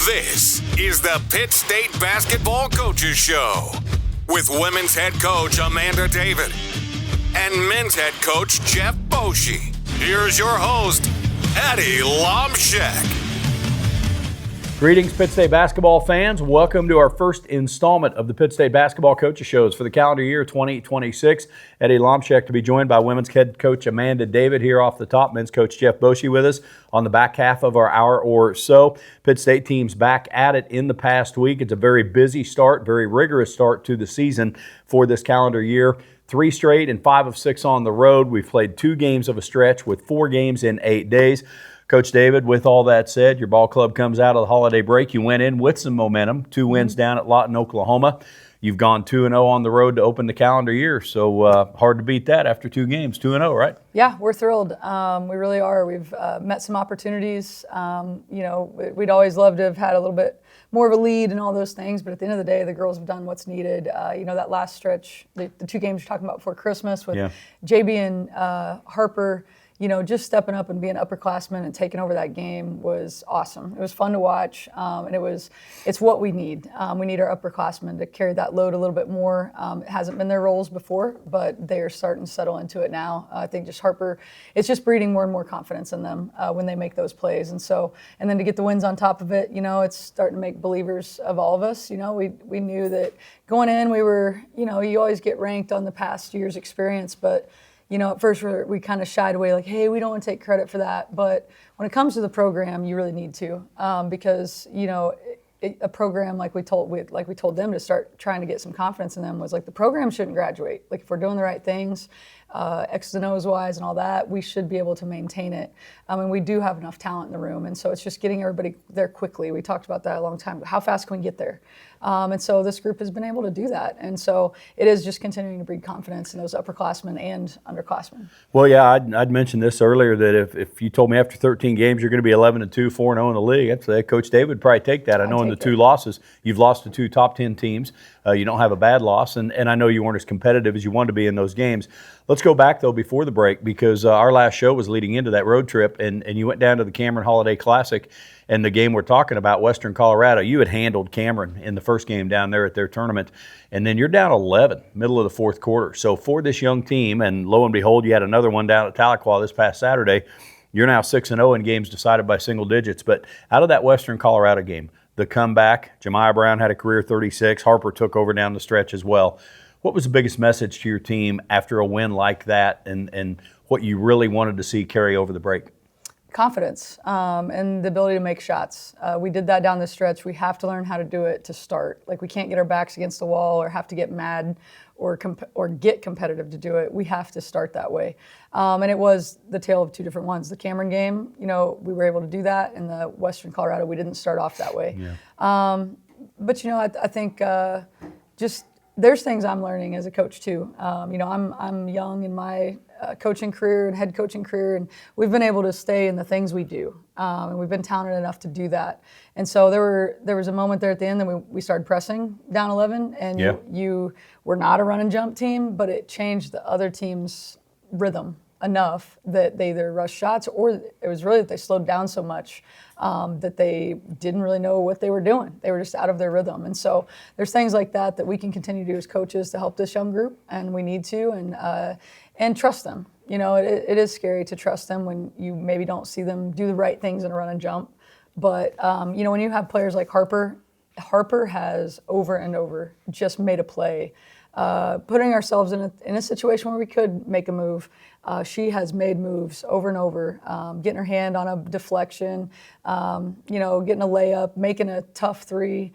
This is the Pitt State Basketball Coaches Show with women's head coach Amanda Davied and men's head coach Jeff Boschee. Here's your host, Eddie Lomshek. Greetings, Pitt State basketball fans. Welcome to our first installment of the Pitt State Basketball Coaches Shows for the calendar year 2026. Eddie Lomshek to be joined by women's head coach Amanda Davied here off the top. Men's coach Jeff Boschee with us on the back half of our hour or so. Pitt State team's back at it in the past week. It's a very busy start, very rigorous start to the season for this calendar year. 3 straight and 5 of 6 on the road. We've played 2 games of a stretch with 4 games in 8 days. Coach Davied, with all that said, your ball club comes out of the holiday break. You went in with some momentum, 2 wins down at Lawton, Oklahoma. You've gone 2-0 on the road to open the calendar year, so hard to beat that after 2 games, 2-0, right? Yeah, we're thrilled. We really are. We've met some opportunities. We'd always loved to have had a little bit more of a lead and all those things, but at the end of the day, the girls have done what's needed. That last stretch, the 2 games you're talking about before Christmas with JB and Harper, just stepping up and being upperclassmen and taking over that game was awesome. It was fun to watch, and it's what we need. We need our upperclassmen to carry that load a little bit more. It hasn't been their roles before, but they are starting to settle into it now. I think just Harper, it's just breeding more and more confidence in them when they make those plays. And then to get the wins on top of it, it's starting to make believers of all of us. We knew that going in, we were, you always get ranked on the past year's experience, but at first we kind of shied away like, hey, we don't want to take credit for that. But when it comes to the program, you really need to because, a program like we told them to start trying to get some confidence in them was like the program shouldn't graduate. Like if we're doing the right things, X's and O's wise and all that, we should be able to maintain it. And we do have enough talent in the room. And so it's just getting everybody there quickly. We talked about that a long time. How fast can we get there? And so this group has been able to do that. And so it is just continuing to breed confidence in those upperclassmen and underclassmen. Well, yeah, I'd mentioned this earlier that if you told me after 13 games you're going to be 11-2, 4-0 in the league, I'd say Coach Davied would probably take that. I know in the 2 losses, you've lost to 2 top 10 teams. You don't have a bad loss, and I know you weren't as competitive as you wanted to be in those games. Let's go back, though, before the break, because our last show was leading into that road trip, and you went down to the Cameron Holiday Classic, and the game we're talking about, Western Colorado, you had handled Cameron in the first game down there at their tournament, and then you're down 11, middle of the 4th quarter. So for this young team, and lo and behold, you had another one down at Tahlequah this past Saturday, you're now 6-0 in games decided by single digits. But out of that Western Colorado game, the comeback, Jemiah Brown had a career 36, Harper took over down the stretch as well. What was the biggest message to your team after a win like that and what you really wanted to see carry over the break? Confidence and the ability to make shots. We did that down the stretch. We have to learn how to do it to start. Like we can't get our backs against the wall or have to get mad or get competitive to do it. We have to start that way. And it was the tale of 2 different ones. The Cameron game, we were able to do that. In the Western Colorado, we didn't start off that way. Yeah. But I think just there's things I'm learning as a coach too. I'm young in my coaching career and head coaching career, and we've been able to stay in the things we do, and we've been talented enough to do that. And so there was a moment there at the end that we started pressing down 11, and you were not a run and jump team, but it changed the other team's rhythm enough that they either rushed shots or it was really that they slowed down so much that they didn't really know what they were doing. They were just out of their rhythm. And so there's things like that we can continue to do as coaches to help this young group, and we need to, and trust them. It is scary to trust them when you maybe don't see them do the right things in a run and jump. But, when you have players like Harper has over and over just made a play, putting ourselves in a situation where we could make a move. She has made moves over and over, getting her hand on a deflection, getting a layup, making a tough 3,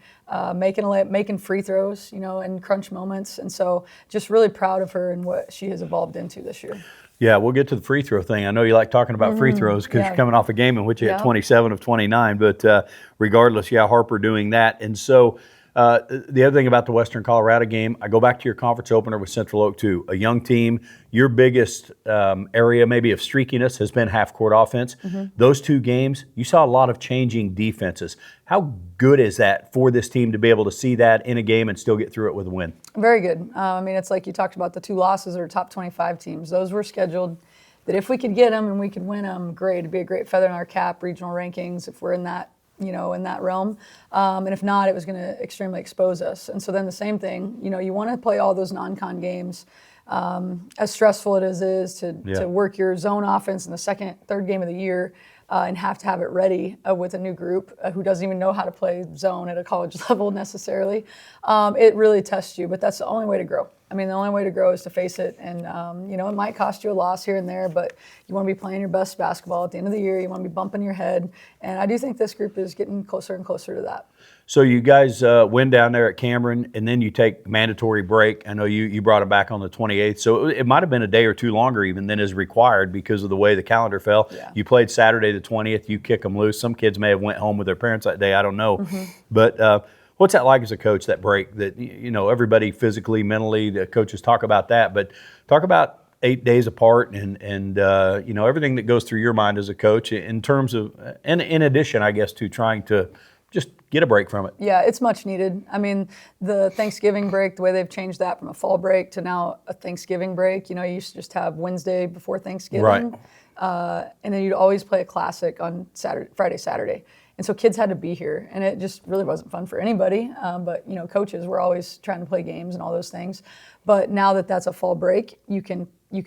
making a layup, making free throws, in crunch moments. And so just really proud of her and what she has evolved into this year. Yeah, we'll get to the free throw thing. I know you like talking about free throws because you're coming off a game in which you had 27 of 29. But regardless, Harper doing that. And so the other thing about the Western Colorado game, I go back to your conference opener with Central Oak too. A young team, your biggest area maybe of streakiness has been half-court offense. Mm-hmm. Those 2 games, you saw a lot of changing defenses. How good is that for this team to be able to see that in a game and still get through it with a win? Very good. It's like you talked about the 2 losses or top 25 teams. Those were scheduled that if we could get them and we could win them, great. It'd be a great feather in our cap, regional rankings, if we're in that in that realm. And if not, it was going to extremely expose us. And so then the same thing, you want to play all those non-con games. As stressful it is to work your zone offense in the second, third game of the year and have to have it ready with a new group who doesn't even know how to play zone at a college level necessarily. It really tests you, but that's the only way to grow. I mean, the only way to grow is to face it, and it might cost you a loss here and there, but you want to be playing your best basketball at the end of the year. You want to be bumping your head, and I do think this group is getting closer and closer to that. So you guys win down there at Cameron, and then you take mandatory break. I know you brought it back on the 28th, so it might have been a day or two longer even than is required because of the way the calendar fell. Yeah. You played Saturday the 20th. You kick them loose. Some kids may have went home with their parents that day. I don't know, but. What's that like as a coach, that break, that, everybody physically, mentally, the coaches talk about that, but talk about 8 days apart and everything that goes through your mind as a coach in terms of, and in addition, I guess, to trying to just get a break from it. Yeah, it's much needed. I mean, the Thanksgiving break, the way they've changed that from a fall break to now a Thanksgiving break, you used to just have Wednesday before Thanksgiving. Right. And then you'd always play a classic on Friday, Saturday. And so kids had to be here, and it just really wasn't fun for anybody. But coaches were always trying to play games and all those things. But now that that's a fall break, you can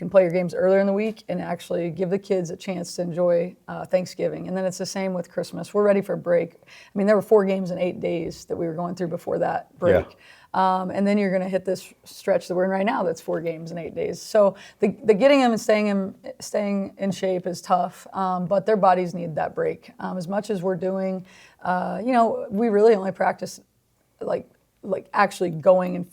play your games earlier in the week and actually give the kids a chance to enjoy Thanksgiving. And then it's the same with Christmas. We're ready for a break. I mean, there were 4 games in 8 days that we were going through before that break. Yeah. And then you're going to hit this stretch that we're in right now that's 4 games in 8 days. So the getting them and staying in shape is tough, but their bodies need that break. As much as we're doing, we really only practice like actually going in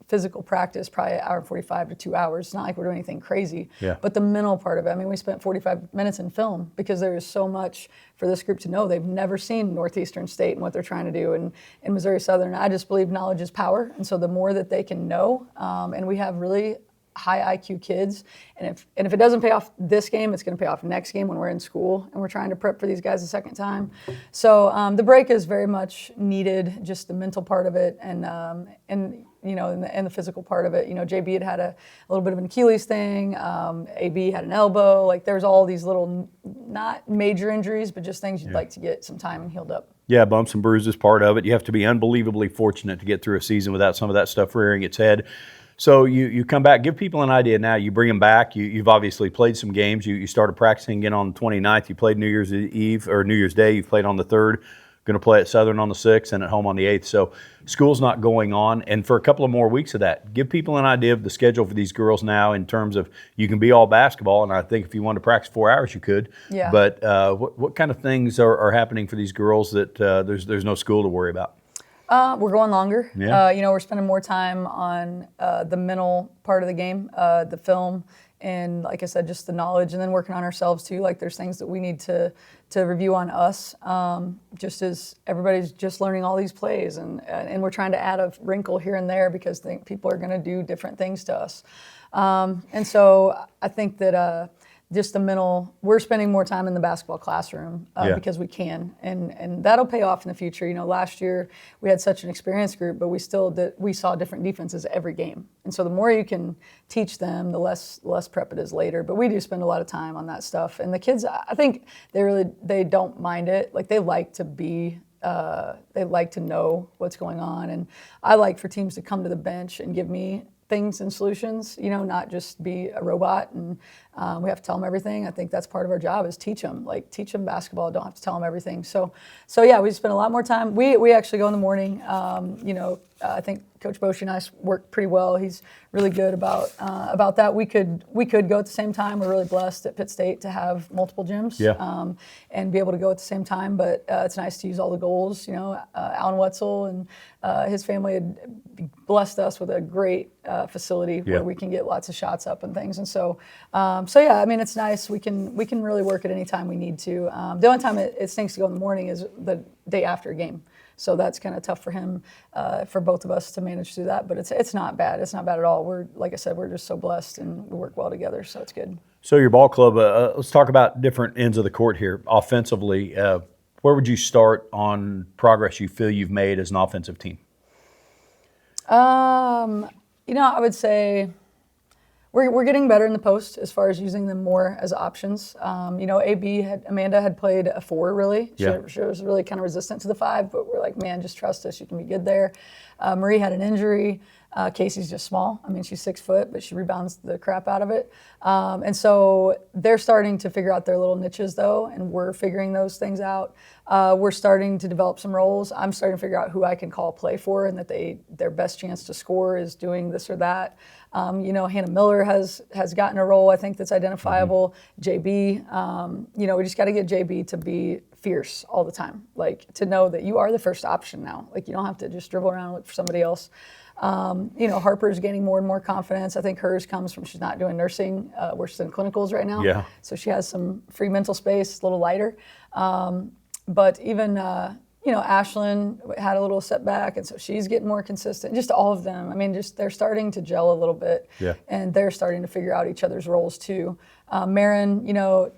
physical practice, probably an hour and 45 to 2 hours. It's not like we're doing anything crazy. Yeah. But the mental part of it, I mean, we spent 45 minutes in film because there is so much for this group to know. They've never seen Northeastern State and what they're trying to do in Missouri Southern. I just believe knowledge is power. And so the more that they can know, and we have really high IQ kids, and if it doesn't pay off this game, it's going to pay off next game when we're in school and we're trying to prep for these guys a second time. So the break is very much needed, just the mental part of it, and the physical part of it. JB had a little bit of an Achilles thing. AB had an elbow. Like there's all these little, not major injuries, but just things you'd like to get some time and healed up. Yeah, bumps and bruises, part of it. You have to be unbelievably fortunate to get through a season without some of that stuff rearing its head. So you come back, give people an idea now. You bring them back. You've obviously played some games. You started practicing again on the 29th. You played New Year's Eve or New Year's Day. You've played on the 3rd. Going to play at Southern on the 6th and at home on the 8th. So school's not going on. And for a couple of more weeks of that, give people an idea of the schedule for these girls now in terms of you can be all basketball. And I think if you wanted to practice 4 hours, you could. Yeah. But what kind of things are happening for these girls that there's no school to worry about? We're going longer. Yeah. We're spending more time on the mental part of the game, the film, and like I said, just the knowledge, and then working on ourselves too. Like there's things that we need to review on us, just as everybody's just learning all these plays, and we're trying to add a wrinkle here and there because people are going to do different things to us. And so I think that just the mental, we're spending more time in the basketball classroom because we can, and that'll pay off in the future. Last year we had such an experienced group, but we saw different defenses every game, and so the more you can teach them, the less prep it is later. But we do spend a lot of time on that stuff, and the kids, I think they don't mind it. Like they like to know what's going on, and I like for teams to come to the bench and give me things and solutions, not just be a robot and we have to tell them everything. I think that's part of our job is teach them basketball. Don't have to tell them everything. So yeah, we spend a lot more time. We actually go in the morning. I think Coach Boschee and I work pretty well. He's really good about that. We could go at the same time. We're really blessed at Pitt State to have multiple gyms and be able to go at the same time. But it's nice to use all the goals. Alan Wetzel and his family had blessed us with a great facility where we can get lots of shots up and things. And so yeah, I mean, it's nice. We can really work at any time we need to. The only time it stinks to go in the morning is the day after a game. So that's kind of tough for him, for both of us to manage through that. But it's not bad. It's not bad at all. Like I said, we're just so blessed and we work well together. So it's good. So your ball club, let's talk about different ends of the court here. Offensively, where would you start on progress you feel you've made as an offensive team? I would say We're getting better in the post as far as using them more as options. Amanda had played a 4 really. She was really kind of resistant to the 5, but we're like, man, just trust us. You can be good there. Marie had an injury. Casey's just small. I mean, she's 6 foot, but she rebounds the crap out of it. And so they're starting to figure out their little niches though, and we're figuring those things out. We're starting to develop some roles. I'm starting to figure out who I can call a play for, and that their best chance to score is doing this or that. Hannah Miller has gotten a role, I think, that's identifiable. JB, we just got to get JB to be fierce all the time, like to know that you are the first option now. Like you don't have to just dribble around and look for somebody else. Harper's gaining more and more confidence. I think hers comes from she's not doing nursing. We're just in clinicals right now. Yeah. So she has some free mental space, a little lighter. But even, Ashlyn had a little setback, and so she's getting more consistent. Just all of them. I mean, they're starting to gel a little bit, and they're starting to figure out each other's roles too. Marin,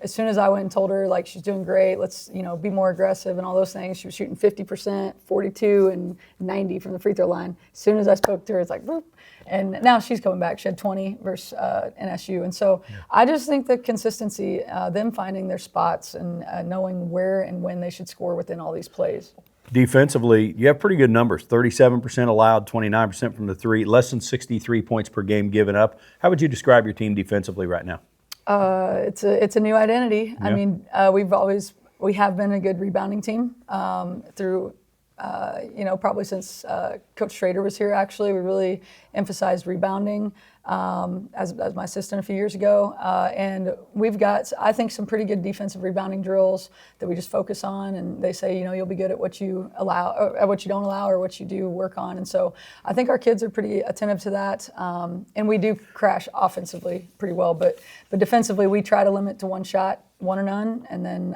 as soon as I went and told her, like, she's doing great, let's, be more aggressive and all those things, she was shooting 50%, 42, and 90 from the free throw line. As soon as I spoke to her, it's like, boop. And now she's coming back. She had 20 versus NSU. And so I just think the consistency, them finding their spots and knowing where and when they should score within all these plays. Defensively, you have pretty good numbers, 37% allowed, 29% from the 3, less than 63 points per game given up. How would you describe your team defensively right now? It's a new identity. Yeah. I mean, we have been a good rebounding team through, probably since Coach Schrader was here. Actually, we really emphasized rebounding as my assistant a few years ago, and we've got, I think, some pretty good defensive rebounding drills that we just focus on. And they say, you'll be good at what you allow, or what you don't allow, or what you do work on. And so I think our kids are pretty attentive to that. And we do crash offensively pretty well, but defensively we try to limit to one shot, one or none, and then.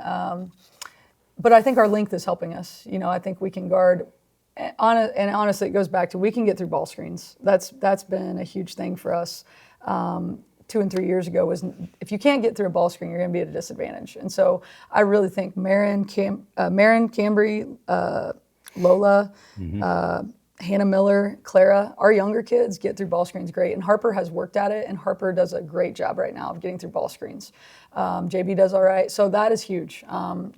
But I think our length is helping us. I think we can guard. And honestly, it goes back to we can get through ball screens. That's been a huge thing for us. 2 and 3 years ago was if you can't get through a ball screen, you're going to be at a disadvantage. And so I really think Marin, Cambry, Lola, Hannah Miller, Clara, our younger kids get through ball screens great. And Harper has worked at it, and Harper does a great job right now of getting through ball screens. JB does all right. So that is huge.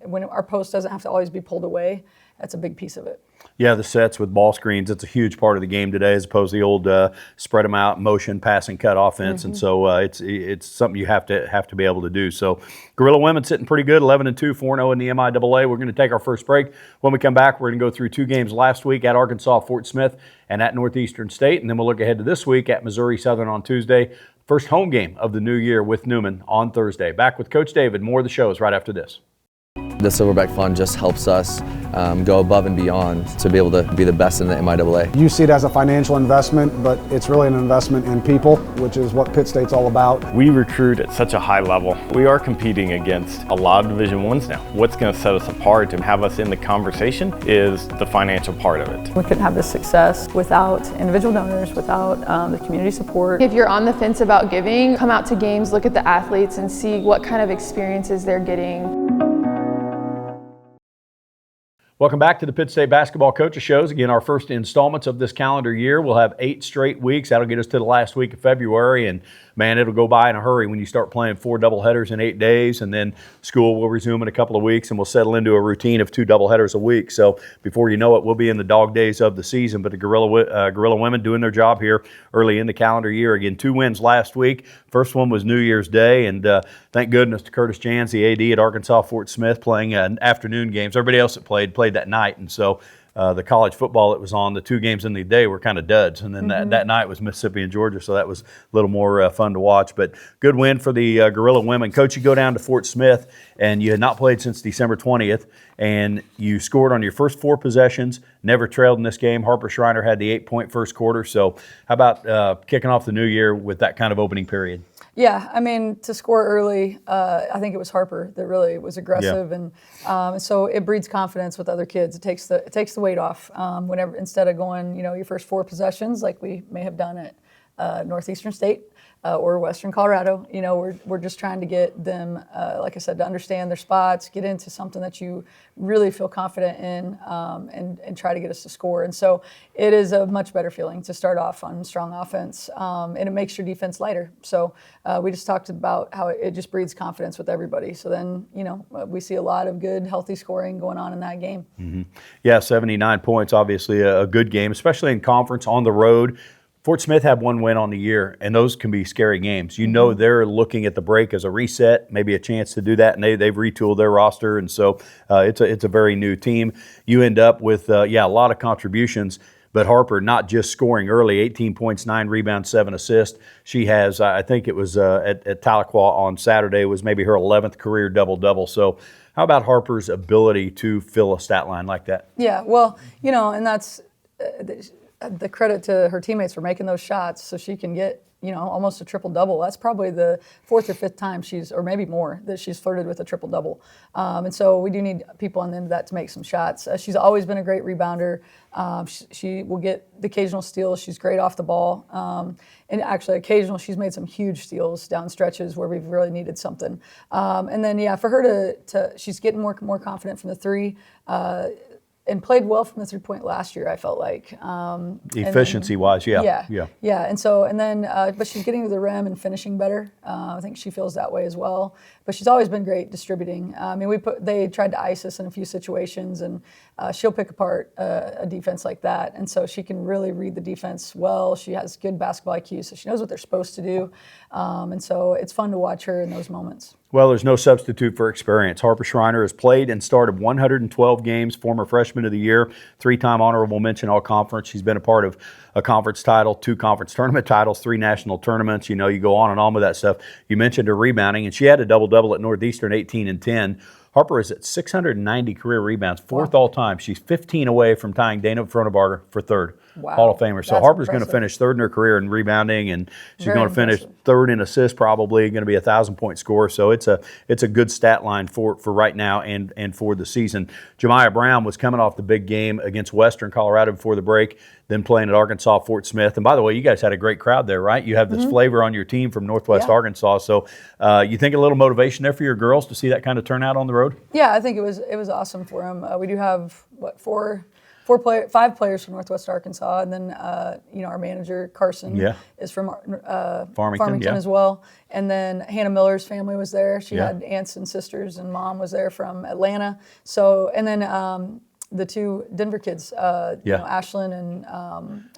When our post doesn't have to always be pulled away, that's a big piece of it. Yeah, the sets with ball screens, it's a huge part of the game today as opposed to the old spread them out, motion, pass, and cut offense. And so it's something you have to be able to do. So Gorilla Women sitting pretty good, 11-2, 4-0 in the MIAA. We're going to take our first break. When we come back, we're going to go through 2 games last week at Arkansas, Fort Smith, and at Northeastern State. And then we'll look ahead to this week at Missouri Southern on Tuesday. First home game of the new year with Newman on Thursday. Back with Coach David. More of the show is right after this. The Silverback Fund just helps us go above and beyond to be able to be the best in the MIAA. You see it as a financial investment, but it's really an investment in people, which is what Pitt State's all about. We recruit at such a high level. We are competing against a lot of Division I's now. What's going to set us apart and have us in the conversation is the financial part of it. We couldn't have this success without individual donors, without the community support. If you're on the fence about giving, come out to games, look at the athletes, and see what kind of experiences they're getting. Welcome back to the Pitt State Basketball Coaches Shows. Again, our first installments of this calendar year. We'll have 8 straight weeks. That'll get us to the last week of February. And, man, it'll go by in a hurry when you start playing 4 doubleheaders in 8 days. And then school will resume in a couple of weeks, and we'll settle into a routine of 2 doubleheaders a week. So before you know it, we'll be in the dog days of the season. But the Gorilla Women doing their job here early in the calendar year. Again, 2 wins last week. First one was New Year's Day. And thank goodness to Curtis Jans, the AD at Arkansas Fort Smith, playing afternoon games. Everybody else that played that night. And so the college football that was on, the 2 games in the day were kind of duds. And then that night was Mississippi and Georgia, so that was a little more fun to watch. But good win for the Gorilla Women. Coach, you go down to Fort Smith, and you had not played since December 20th, and you scored on your first 4 possessions, never trailed in this game. Harper Schreiner had the 8-point first quarter. So how about kicking off the new year with that kind of opening period? Yeah, I mean, to score early, I think it was Harper that really was aggressive, and so it breeds confidence with other kids. It takes the weight off whenever, instead of going, your first 4 possessions like we may have done at Northeastern State. or Western Colorado. You know, we're just trying to get them, like I said, to understand their spots, get into something that you really feel confident in, and try to get us to score. And so it is a much better feeling to start off on strong offense, and it makes your defense lighter. So we just talked about how it just breeds confidence with everybody. So then, you know, we see a lot of good, healthy scoring going on in that game. Mm-hmm. Yeah, 79 points, obviously a good game, especially in conference on the road. Fort Smith had one win on the year, and those can be scary games. You know they're looking at the break as a reset, maybe a chance to do that, and they've retooled their roster, and so it's a very new team. You end up with, a lot of contributions, but Harper not just scoring early, 18 points, 9 rebounds, 7 assists. She has, I think it was at Tahlequah on Saturday, was maybe her 11th career double-double. So how about Harper's ability to fill a stat line like that? Yeah, well, you know, and that's the credit to her teammates for making those shots so she can get, you know, almost a triple-double. That's probably the 4th or 5th time or maybe more, that she's flirted with a triple-double. And so we do need people on the end of that to make some shots. She's always been a great rebounder. She will get the occasional steal. She's great off the ball. And actually, she's made some huge steals down stretches where we've really needed something. And then, for her she's getting more confident from the three. And played well from the three-point last year, I felt like. Efficiency-wise, yeah. And so, but she's getting to the rim and finishing better. I think she feels that way as well. But she's always been great distributing. I mean, they tried to ice us in a few situations, and she'll pick apart a defense like that. And so she can really read the defense well. She has good basketball IQ, so she knows what they're supposed to do. And so it's fun to watch her in those moments. Well, there's no substitute for experience. Harper Schreiner has played and started 112 games, former freshman of the year, 3-time honorable mention all-conference. She's been a part of a conference title, 2 conference tournament titles, 3 national tournaments. You know, you go on and on with that stuff. You mentioned her rebounding, and she had a double-double at Northeastern, 18 and 10. Harper is at 690 career rebounds, 4th all-time. She's 15 away from tying Dana Fronebarger for 3rd. Wow. Hall of Famer. So That's Harper's impressive. going to finish 3rd in her career in rebounding, and she's Very going to finish impressive. 3rd in assists, probably going to be a 1,000-point scorer. So it's a good stat line for right now and for the season. Jemiah Brown was coming off the big game against Western Colorado before the break, then playing at Arkansas Fort Smith. And by the way, you guys had a great crowd there, right? You have this flavor on your team from Northwest Arkansas. So you think a little motivation there for your girls to see that kind of turnout on the road? Yeah, I think it was awesome for them. We do have 5 players from Northwest Arkansas, and then our manager Carson is from Farmington as well. And then Hannah Miller's family was there. She had aunts and sisters, and mom was there from Atlanta. So, and then the 2 Denver kids, Ashlyn and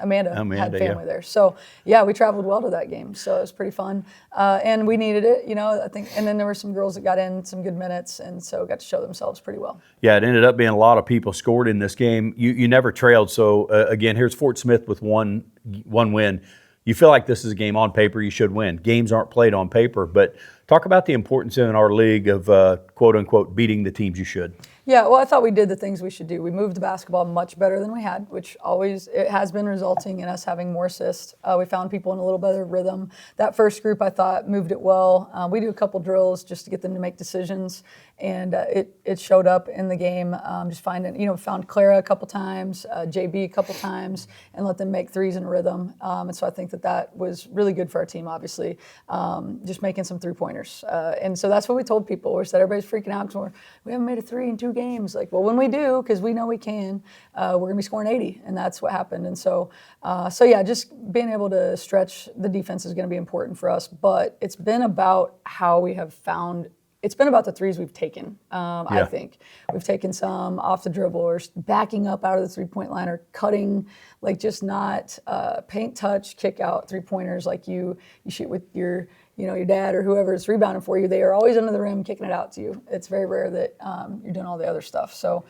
Amanda had family there. So we traveled well to that game. So it was pretty fun, and we needed it. I think. And then there were some girls that got in some good minutes, and so got to show themselves pretty well. Yeah, it ended up being a lot of people scored in this game. You never trailed. So again, here's Fort Smith with one win. You feel like this is a game on paper you should win. Games aren't played on paper, but talk about the importance in our league of quote unquote beating the teams you should. Yeah, well, I thought we did the things we should do. We moved the basketball much better than we had, which it has been resulting in us having more assists. We found people in a little better rhythm. That first group, I thought, moved it well. We do a couple drills just to get them to make decisions, and it showed up in the game. Just found Clara a couple times, JB a couple times, and let them make threes in a rhythm. And so I think that was really good for our team, obviously, just making some three-pointers. And so that's what we told people. We said everybody's freaking out because we haven't made a 3 in 2 games. Like, well, when we do, because we know we can, we're going to be scoring 80, and that's what happened. And so just being able to stretch the defense is going to be important for us. But it's been about how we have found. It's been about the threes we've taken. I think we've taken some off the dribble or backing up out of the three-point line or cutting, like just not paint touch, kick out three-pointers like you shoot with your dad or whoever is rebounding for you. They are always under the rim kicking it out to you. It's very rare that you're doing all the other stuff. So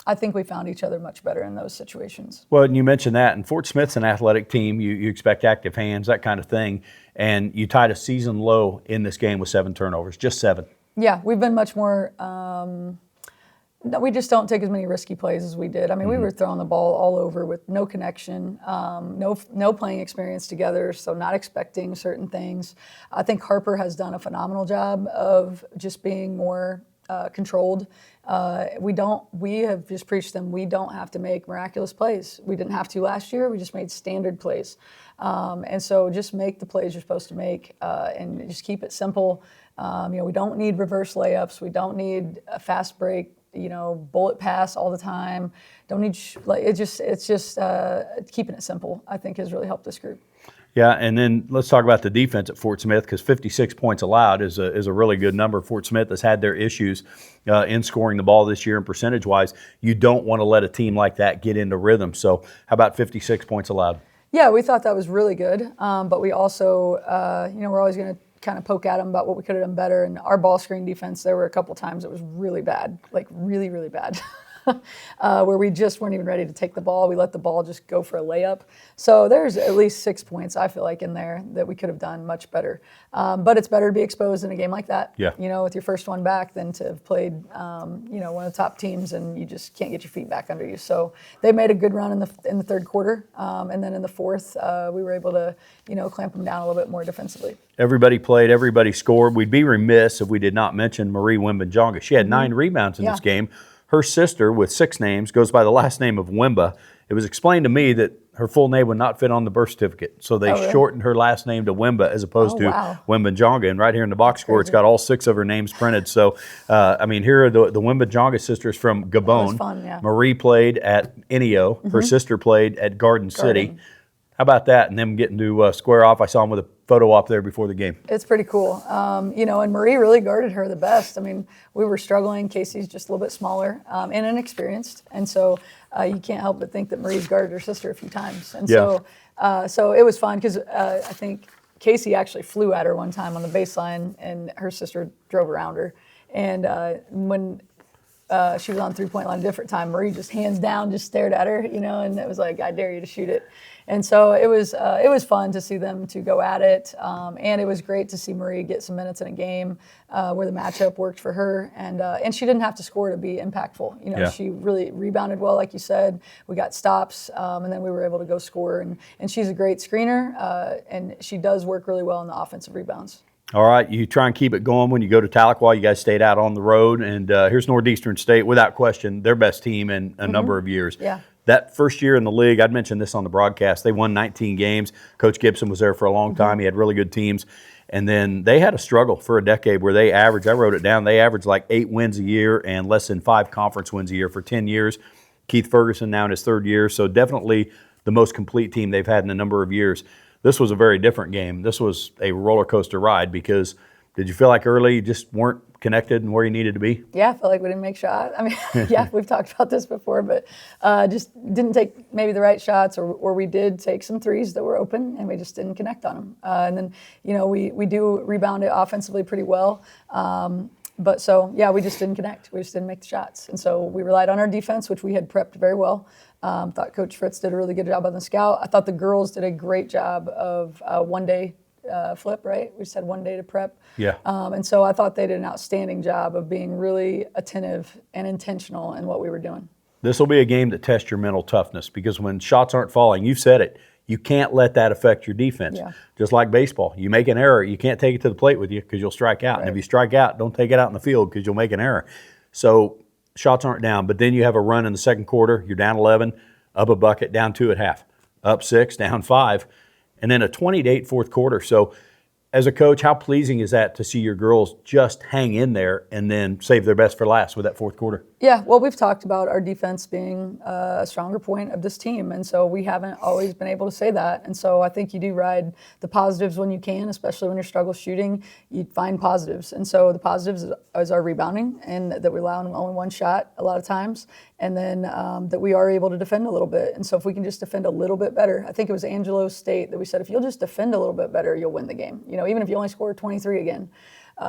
I think we found each other much better in those situations. Well, and you mentioned that, and Fort Smith's an athletic team. You expect active hands, that kind of thing, and you tied a season low in this game with 7 turnovers, just 7. Yeah, we've been much more. We just don't take as many risky plays as we did. I mean, we were throwing the ball all over with no connection, no playing experience together, so not expecting certain things. I think Harper has done a phenomenal job of just being more controlled. We have just preached to them, we don't have to make miraculous plays. We didn't have to last year, we just made standard plays. And so just make the plays you're supposed to make and just keep it simple. We don't need reverse layups, we don't need a fast break, bullet pass all the time. Don't need, it's just keeping it simple, I think has really helped this group. Yeah, and then let's talk about the defense at Fort Smith, because 56 points allowed is a really good number. Fort Smith has had their issues in scoring the ball this year, and percentage-wise, you don't want to let a team like that get into rhythm. So how about 56 points allowed? Yeah, we thought that was really good, but we also, we're always going to kind of poke at them about what we could have done better. And our ball screen defense, there were a couple times it was really bad, like really, really bad. Where we just weren't even ready to take the ball. We let the ball just go for a layup. So there's at least 6 points, I feel like, in there that we could have done much better. But it's better to be exposed in a game like that, with your first one back than to have played, one of the top teams and you just can't get your feet back under you. So they made a good run in the third quarter. And then in the fourth, we were able to, clamp them down a little bit more defensively. Everybody played, everybody scored. We'd be remiss if we did not mention Marie Wimbanjonga. She had 9 rebounds in this game. Her sister, with 6 names, goes by the last name of Wimba. It was explained to me that her full name would not fit on the birth certificate, so they shortened her last name to Wimba as opposed to Wimbanjonga. And right here in the box score, it's got all 6 of her names printed. So, here are the Wimbanjonga sisters from Gabon. That was fun, yeah. Marie played at Inio. Her sister played at Garden City. How about that? And them getting to square off. I saw them with a photo op there before the game. It's pretty cool. And Marie really guarded her the best. I mean, we were struggling. Casey's just a little bit smaller and inexperienced. And so you can't help but think that Marie's guarded her sister a few times. And so it was fun because I think Casey actually flew at her one time on the baseline and her sister drove around her. And when she was on three-point line a different time, Marie just hands down just stared at her, and it was like, I dare you to shoot it. And so it was fun to see them to go at it, and it was great to see Marie get some minutes in a game where the matchup worked for her, and she didn't have to score to be impactful. She really rebounded well, like you said. We got stops, and then we were able to go score, and she's a great screener, and she does work really well in the offensive rebounds. All right, you try and keep it going when you go to Tahlequah. You guys stayed out on the road, and here's Northeastern State, without question, their best team in a number of years. Yeah. That first year in the league, I'd mentioned this on the broadcast, they won 19 games. Coach Gibson was there for a long time. He had really good teams. And then they had a struggle for a decade where they averaged, I wrote it down, they averaged like 8 wins a year and less than 5 conference wins a year for 10 years. Keith Ferguson now in his 3rd year, so definitely the most complete team they've had in a number of years. This was a very different game. This was a roller coaster ride because did you feel like early you just weren't connected and where you needed to be? Yeah, I felt like we didn't make shots. I mean, yeah, we've talked about this before, but just didn't take maybe the right shots, or we did take some threes that were open and we just didn't connect on them. And then, we do rebound it offensively pretty well. But so, yeah, we just didn't connect. We just didn't make the shots. And so we relied on our defense, which we had prepped very well. Thought Coach Fritz did a really good job on the scout. I thought the girls did a great job of one-day flip, right? We just had 1 day to prep. Yeah. And so I thought they did an outstanding job of being really attentive and intentional in what we were doing. This will be a game that tests your mental toughness because when shots aren't falling, you've said it, you can't let that affect your defense. Yeah. Just like baseball. You make an error, you can't take it to the plate with you because you'll strike out. Right. And if you strike out, don't take it out in the field because you'll make an error. So shots aren't down, but then you have a run in the second quarter, you're down 11, up a bucket, down 2 at half, up 6, down 5. And then a 20-8 fourth quarter. So as a coach, how pleasing is that to see your girls just hang in there and then save their best for last with that fourth quarter? Yeah, well, we've talked about our defense being a stronger point of this team, and so we haven't always been able to say that. And so I think you do ride the positives when you can, especially when you're struggle shooting. You find positives, and so the positives is our rebounding, and that we allow only 1 shot a lot of times, and then that we are able to defend a little bit. And so if we can just defend a little bit better, I think it was Angelo State that we said if you'll just defend a little bit better, you'll win the game. Even if you only score 23 again.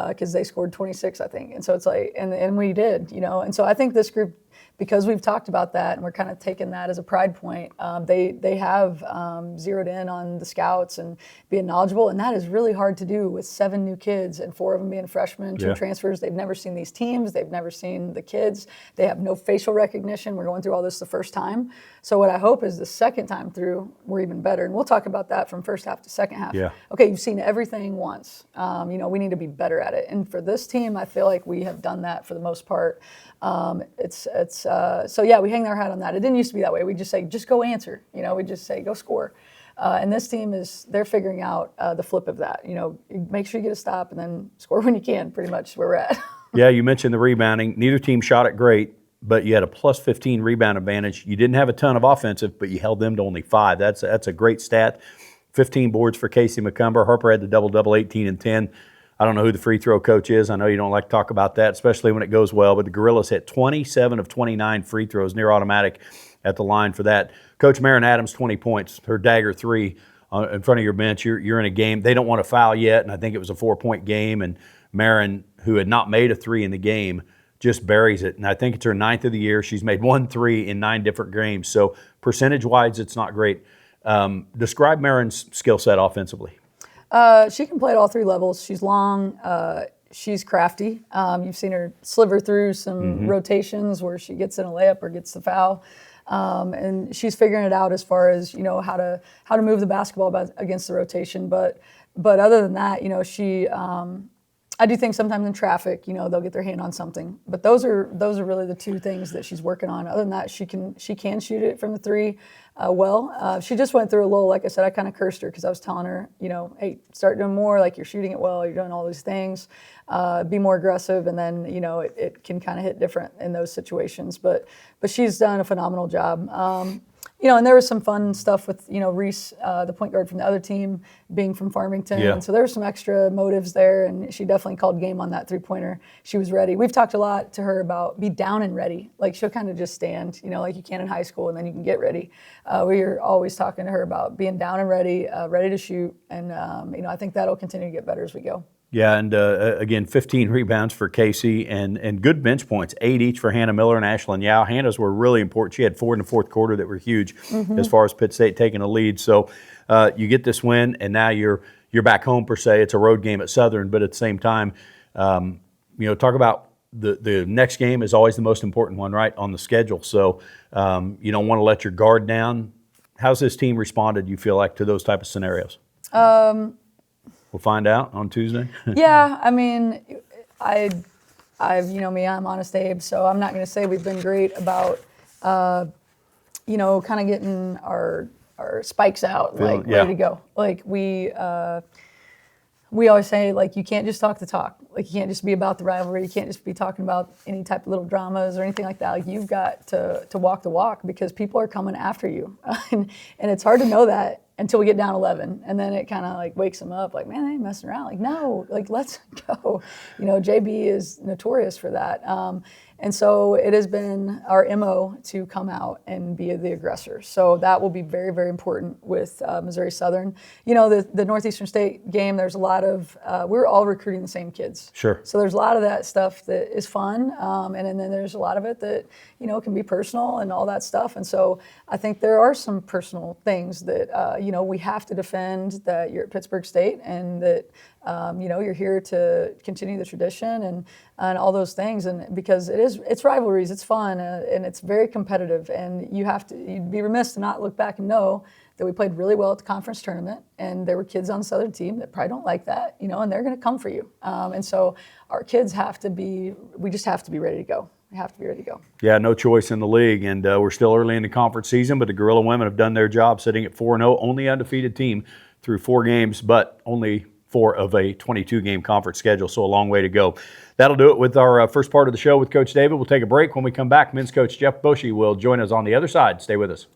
Because they scored 26, I think. And so it's like, and we did, And so I think this group because we've talked about that and we're kind of taking that as a pride point, they have zeroed in on the scouts and being knowledgeable, and that is really hard to do with 7 new kids and 4 of them being freshmen, 2 transfers. They've never seen these teams. They've never seen the kids. They have no facial recognition. We're going through all this the first time. So what I hope is the second time through, we're even better. And we'll talk about that from first half to second half. Yeah. Okay, you've seen everything once. We need to be better at it. And for this team, I feel like we have done that for the most part. So we hang our hat on that. It didn't used to be that way. We just say, just go answer. We just say, go score. And this team they're figuring out the flip of that. Make sure you get a stop and then score when you can, pretty much where we're at. Yeah, you mentioned the rebounding. Neither team shot it great, but you had a plus 15 rebound advantage. You didn't have a ton of offensive, but you held them to only 5. That's a great stat. 15 boards for Casey McCumber. Harper had the double-double, 18 and 10. I don't know who the free throw coach is. I know you don't like to talk about that, especially when it goes well, but the Gorillas hit 27 of 29 free throws, near automatic at the line for that. Coach Marin Adams, 20 points, her dagger 3 in front of your bench. You're in a game. They don't want to foul yet, and I think it was a 4-point game, and Marin, who had not made a 3 in the game, just buries it. And I think it's her 9th of the year. She's made 1 3 in 9 different games. So percentage-wise, it's not great. Describe Marin's skill set offensively. She can play at all 3 levels. She's long. She's crafty. You've seen her sliver through some rotations where she gets in a layup or gets the foul. And she's figuring it out as far as how to move the basketball against the rotation. But other than that, she. I do think sometimes in traffic, they'll get their hand on something. But those are really the 2 things that she's working on. Other than that, she can shoot it from the 3 well. She just went through a little, like I said, I kind of cursed her because I was telling her, hey, start doing more, like you're shooting it well, you're doing all these things, be more aggressive, and then, it can kind of hit different in those situations. But she's done a phenomenal job. And there was some fun stuff with, Reese, the point guard from the other team, being from Farmington. Yeah. And so there were some extra motives there, and she definitely called game on that 3-pointer. She was ready. We've talked a lot to her about be down and ready. Like she'll kind of just stand, like you can in high school, and then you can get ready. We are always talking to her about being down and ready, ready to shoot. And, I think that'll continue to get better as we go. Yeah, and again, 15 rebounds for Casey and good bench points, 8 each for Hannah Miller and Ashlyn Yao. Hannah's were really important. She had 4 in the fourth quarter that were huge as far as Pitt State taking a lead. So you get this win, and now you're back home per se. It's a road game at Southern, but at the same time, talk about the next game is always the most important one, right, on the schedule. So you don't want to let your guard down. How's this team responded, you feel like, to those type of scenarios? We'll find out on Tuesday. Yeah, I mean, I'm Honest Abe, so I'm not going to say we've been great about, kind of getting our spikes out, ready to go. Like we always say, like, you can't just talk the talk. Like, you can't just be about the rivalry. You can't just be talking about any type of little dramas or anything like that. Like, you've got to walk the walk because people are coming after you, and it's hard to know that until we get down 11, and then it kind of like wakes them up, like, man, they ain't messing around. Like, no, like, let's go. JB is notorious for that. And so it has been our MO to come out and be the aggressor. So that will be very, very important with Missouri Southern. The Northeastern State game, there's a lot of, we're all recruiting the same kids. Sure. So there's a lot of that stuff that is fun. And then there's a lot of it that, can be personal and all that stuff. And so I think there are some personal things that, we have to defend that you're at Pittsburgh State and that, you're here to continue the tradition and all those things. And because it's rivalries, it's fun, and it's very competitive. And you'd be remiss to not look back and know that we played really well at the conference tournament, and there were kids on the Southern team that probably don't like that, and they're going to come for you. And so our kids we just have to be ready to go. We have to be ready to go. Yeah, no choice in the league, and we're still early in the conference season, but the Gorilla women have done their job, sitting at 4-0, only undefeated team through 4 games, but only 4 of a 22-game conference schedule, so a long way to go. That'll do it with our first part of the show with Coach David. We'll take a break. When we come back, men's coach Jeff Boschee will join us on the other side. Stay with us.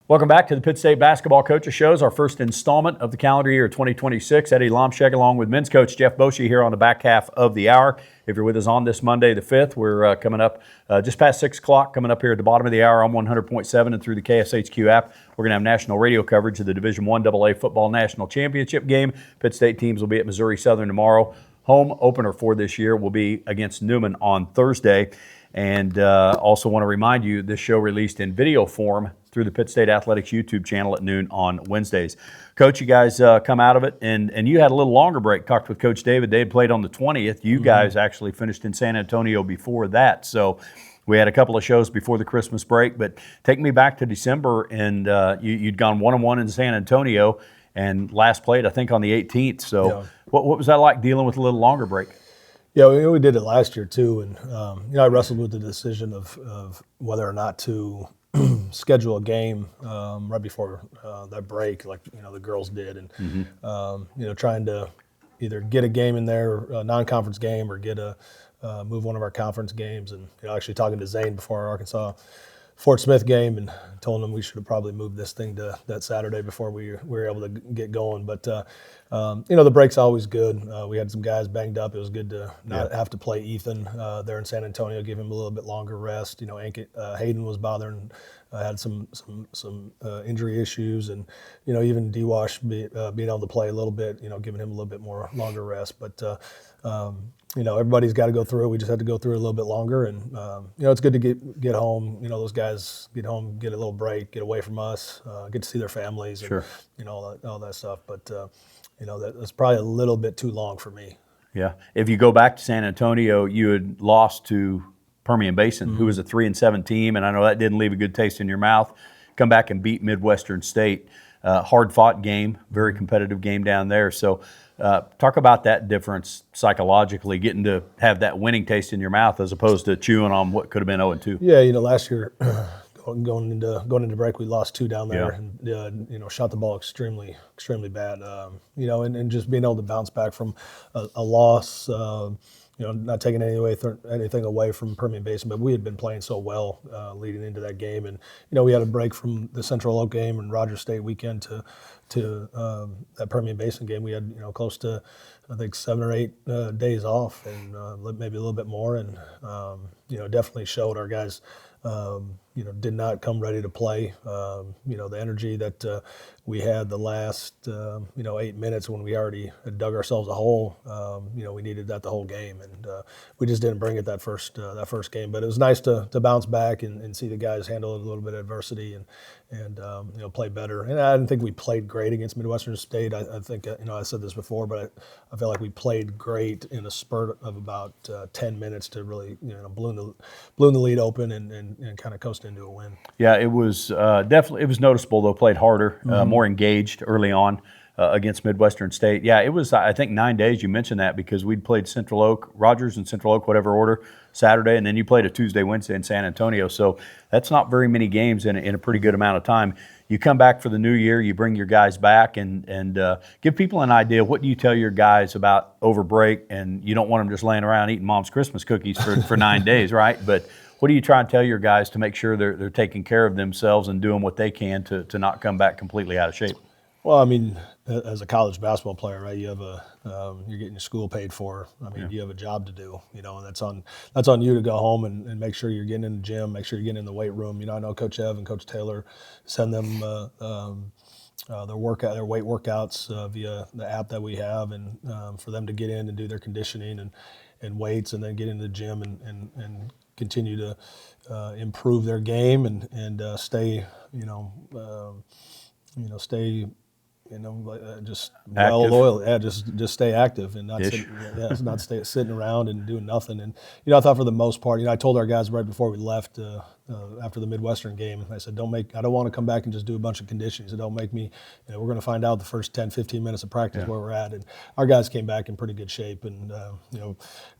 Welcome back to the Pitt State Basketball Coaches Shows, our first installment of the calendar year 2026. Eddie Lomshek along with men's coach Jeff Boschee here on the back half of the hour. If you're with us on this Monday the 5th, we're coming up just past 6 o'clock, coming up here at the bottom of the hour on 100.7 and through the KSHQ app. We're going to have national radio coverage of the Division I AA Football National Championship game. Pitt State teams will be at Missouri Southern tomorrow. Home opener for this year will be against Newman on Thursday. And also want to remind you, this show released in video form through the Pitt State Athletics YouTube channel at noon on Wednesdays. Coach, you guys come out of it, and you had a little longer break. Talked with Coach David. They had played on the 20th. You guys actually finished in San Antonio before that. So we had a couple of shows before the Christmas break. But take me back to December, and you'd gone 1-1 in San Antonio, and last played, I think, on the 18th. So what was that like dealing with a little longer break? Yeah, we did it last year too, and I wrestled with the decision of whether or not to schedule a game right before that break, like the girls did, and trying to either get a game in there, a non-conference game, or get move one of our conference games. And actually talking to Zane before our Arkansas Fort Smith game, and told him we should have probably moved this thing to that Saturday before we were able to get going. But the break's always good. We had some guys banged up. It was good to not have to play Ethan there in San Antonio, give him a little bit longer rest. Hayden was bothering, had some injury issues, and even D-Wash being able to play a little bit, giving him a little bit more longer rest. But everybody's got to go through it. We just had to go through it a little bit longer, and it's good to get home. Those guys get home, get a little break, get away from us, get to see their families, and all that stuff. But that's probably a little bit too long for me. Yeah. If you go back to San Antonio, you had lost to Permian Basin, who was a 3-7 team, and I know that didn't leave a good taste in your mouth. Come back and beat Midwestern State. Hard-fought game, very competitive game down there. So talk about that difference psychologically, getting to have that winning taste in your mouth as opposed to chewing on what could have been 0-2. Yeah, last year going into break, we lost 2 down there, and shot the ball extremely bad. And just being able to bounce back from a loss. Not taking anything away from Permian Basin, but we had been playing so well leading into that game, and we had a break from the Central Oak game and Rogers State weekend to that Permian Basin game. We had close to I think 7 or 8 days off, and maybe a little bit more, and definitely showed our guys. Did not come ready to play. The energy that we had the last 8 minutes when we already had dug ourselves a hole. We needed that the whole game, and we just didn't bring it that first game. But it was nice to bounce back and see the guys handle a little bit of adversity and play better. And I didn't think we played great against Midwestern State. I think I said this before, but I feel like we played great in a spurt of about 10 minutes to really balloon the lead open and kind of coast into a win. Yeah, it was definitely, it was noticeable though. Played harder, more engaged early on against Midwestern State. Yeah, it was I think 9 days. You mentioned that because we'd played Central Oak, Rogers and Central Oak, whatever order, Saturday, and then you played a Tuesday, Wednesday in San Antonio. So that's not very many games in a pretty good amount of time. You come back for the new year, you bring your guys back, and give people an idea. What do you tell your guys about over break? And you don't want them just laying around eating mom's Christmas cookies for 9 days, right? But what do you try and tell your guys to make sure they're taking care of themselves and doing what they can to not come back completely out of shape? Well, I mean, as a college basketball player, right? You have you're getting your school paid for. I mean, you have a job to do, and that's on you to go home and make sure you're getting in the gym, make sure you're getting in the weight room. I know Coach Ev and Coach Taylor send them their weight workouts via the app that we have, and for them to get in and do their conditioning and weights, and then get into the gym and continue to improve their game and stay just well loyal. Yeah, just stay active and not stay sitting around and doing nothing. And I thought for the most part, I told our guys right before we left after the Midwestern game, I said, I don't want to come back and just do a bunch of conditioning. So don't make me. We're going to find out the first 10, 15 minutes of practice where we're at. And our guys came back in pretty good shape. And the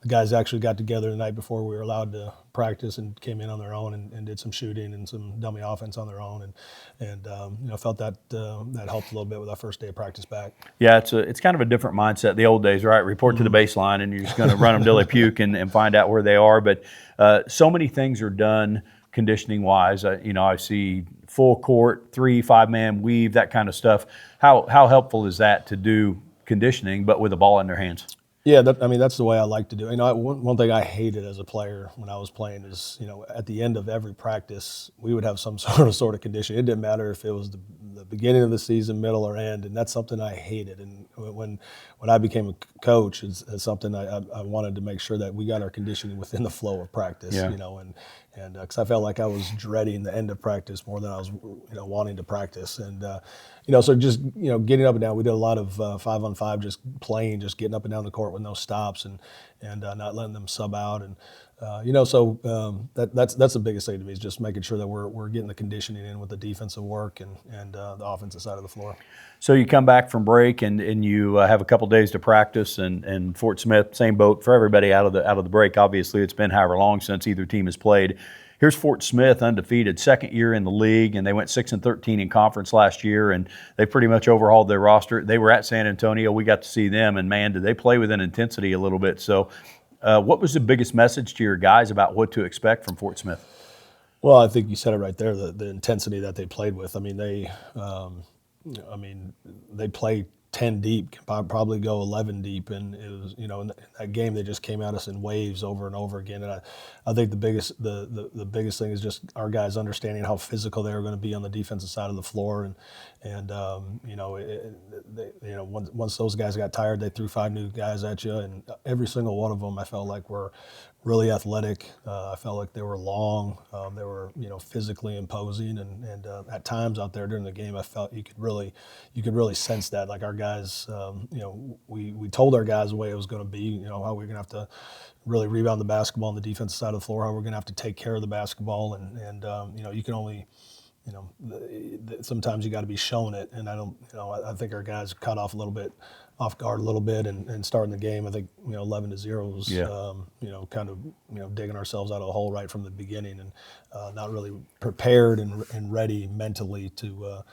guys actually got together the night before we were allowed to practice and came in on their own and did some shooting and some dummy offense on their own. And felt that helped a little bit with our first day of practice back. Yeah, it's kind of a different mindset. The old days, right? Report to the baseline, and you're just going to run them till they puke and find out where they are. But so many things are done conditioning wise? I see full court, 3-5-man weave, that kind of stuff. How helpful is that to do conditioning, but with the ball in their hands? Yeah, that's the way I like to do it. One thing I hated as a player when I was playing is, at the end of every practice, we would have some sort of condition. It didn't matter if it was the beginning of the season, middle, or end, and that's something I hated. And when I became a coach, it's something I wanted to make sure that we got our conditioning within the flow of practice, and because I felt like I was dreading the end of practice more than I was, wanting to practice. And so just getting up and down. We did a lot of 5-on-5, just playing, just getting up and down the court with no stops, and not letting them sub out. And that's the biggest thing to me, is just making sure that we're getting the conditioning in with the defensive work and the offensive side of the floor. So you come back from break and you have a couple days to practice, and Fort Smith, same boat for everybody out of the break. Obviously, it's been however long since either team has played. Here's Fort Smith, undefeated, second year in the league, and they went 6-13 in conference last year, and they pretty much overhauled their roster. They were at San Antonio. We got to see them, and man, did they play with an intensity a little bit. So what was the biggest message to your guys about what to expect from Fort Smith? Well, I think you said it right there, the intensity that they played with. They play 10 deep, can probably go 11 deep, and it was, in that game they just came at us in waves over and over again. And I think the biggest thing is just our guys understanding how physical they were going to be on the defensive side of the floor, once those guys got tired, they threw 5 new guys at you, and every single one of them I felt like were really athletic. I felt like they were long. They were, physically imposing, and at times out there during the game, I felt you could really sense that. Like our guys, we told our guys the way it was going to be. How we're going to have to really rebound the basketball on the defensive side of the floor. How we're going to have to take care of the basketball, and you can only. Sometimes you got to be shown it, and I think our guys caught off guard a little bit, and starting the game, I think 11-0 was kind of digging ourselves out of the hole right from the beginning, and not really prepared and ready mentally to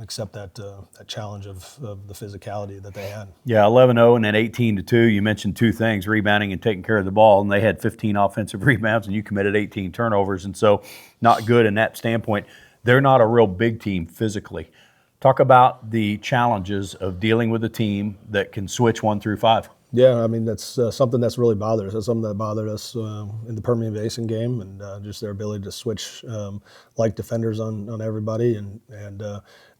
accept that challenge of the physicality that they had. Yeah, 11-0 and then 18-2. You mentioned two things: rebounding and taking care of the ball, and they had 15 offensive rebounds, and you committed 18 turnovers, and so not good in that standpoint. They're not a real big team physically. Talk about the challenges of dealing with a team that can switch 1 through 5. Yeah, that's something that's really bothered us. That's something that bothered us in the Permian Basin game, and just their ability to switch like defenders on everybody. And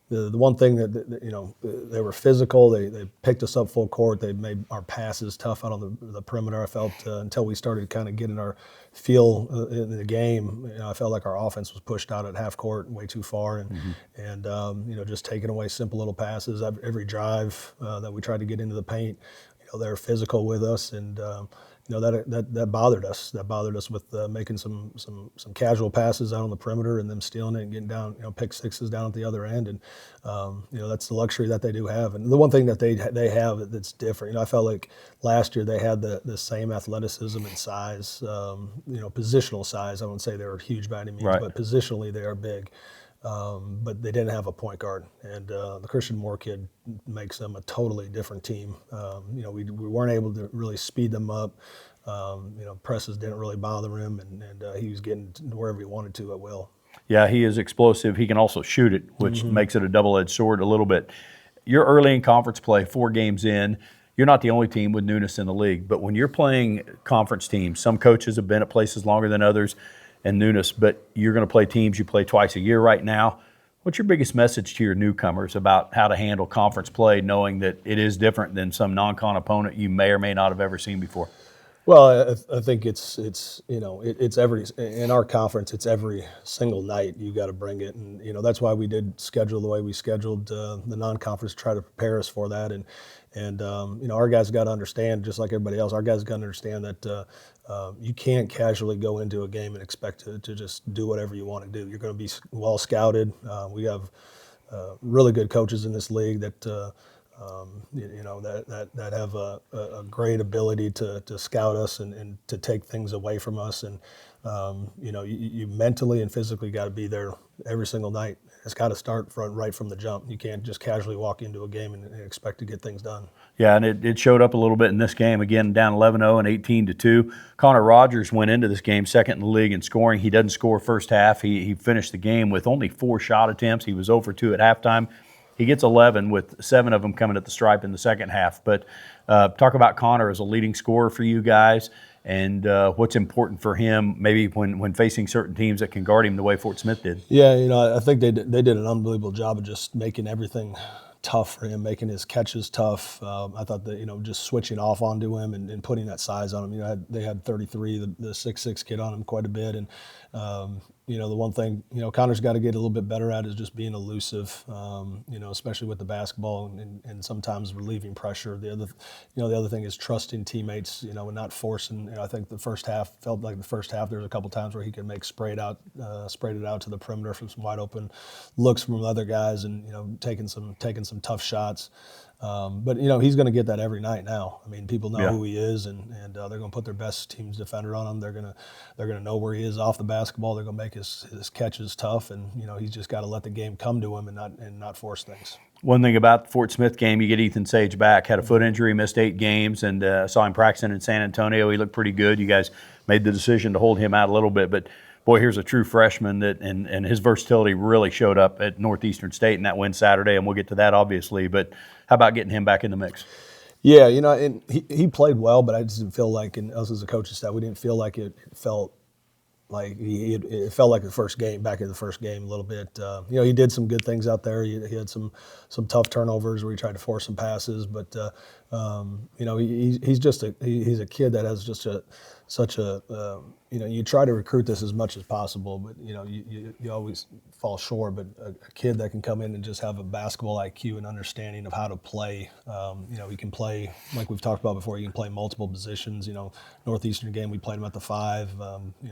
the one thing that they were physical. They picked us up full court. They made our passes tough out on the perimeter. I felt until we started kind of getting our feel in the game, I felt like our offense was pushed out at half court way too far, and just taking away simple little passes. Every drive that we tried to get into the paint, they were physical with us, and that bothered us. That bothered us with making some casual passes out on the perimeter and them stealing it and getting down, pick sixes down at the other end. And that's the luxury that they do have. And the one thing that they have that's different, I felt like last year they had the same athleticism and size, positional size. I wouldn't say they were huge by any means, right, but positionally they are big. But they didn't have a point guard, and the Christian Moore kid makes them a totally different team. We weren't able to really speed them up. Presses didn't really bother him, and he was getting to wherever he wanted to at will. Yeah, he is explosive. He can also shoot it, which makes it a double-edged sword a little bit. You're early in conference play, 4 games in. You're not the only team with newness in the league, but when you're playing conference teams, some coaches have been at places longer than others, and newness, but you're going to play teams you play twice a year right now. What's your biggest message to your newcomers about how to handle conference play, knowing that it is different than some non-con opponent you may or may not have ever seen before? Well, I think it's every, in our conference, it's every single night you got to bring it, and that's why we did schedule the way we scheduled the non-conference to try to prepare us for that, and our guys got to understand, just like everybody else, our guys got to understand that you can't casually go into a game and expect to just do whatever you want to do. You're going to be well scouted. We have really good coaches in this league that that have a great ability to scout us and to take things away from us. And You mentally and physically got to be there every single night. It's got to start right from the jump. You can't just casually walk into a game and expect to get things done. Yeah, and it showed up a little bit in this game. Again, down 11-0 and 18-2. Connor Rogers went into this game second in the league in scoring. He doesn't score first half. He finished the game with only 4 shot attempts. He was 0 for 2 at halftime. He gets 11 with 7 of them coming at the stripe in the second half. But talk about Connor as a leading scorer for you guys and what's important for him maybe when facing certain teams that can guard him the way Fort Smith did. Yeah, I think they did an unbelievable job of just making everything tough for him, making his catches tough. I thought that, just switching off onto him and putting that size on him. They had 33, the 6'6" kid on him quite a bit. And, the one thing, Connor's got to get a little bit better at is just being elusive, especially with the basketball and sometimes relieving pressure. The other thing is trusting teammates, and not forcing. I think the first half felt like there was a couple times where he could make sprayed it out to the perimeter from some wide open looks from other guys and, taking some tough shots. But he's going to get that every night now. I mean, people know who he is, and they're going to put their best team's defender on him. They're going to know where he is off the basketball. They're going to make his catches tough, and he's just got to let the game come to him and not force things. One thing about the Fort Smith game, you get Ethan Sage back. Had a foot injury, missed 8 games, and saw him practicing in San Antonio. He looked pretty good. You guys made the decision to hold him out a little bit, but boy, here's a true freshman and his versatility really showed up at Northeastern State in that win Saturday, and we'll get to that obviously. But how about getting him back in the mix? Yeah, and he played well, but I just didn't feel like, and us as a coaching staff, we didn't feel like it felt like it felt like the first game, back in the first game a little bit. He did some good things out there. He had some tough turnovers where he tried to force some passes, but he's a kid that has just such a you try to recruit this as much as possible, but you always fall short. But a kid that can come in and just have a basketball IQ and understanding of how to play, he can play like we've talked about before. He can play multiple positions. Northeastern game we played him at the 5.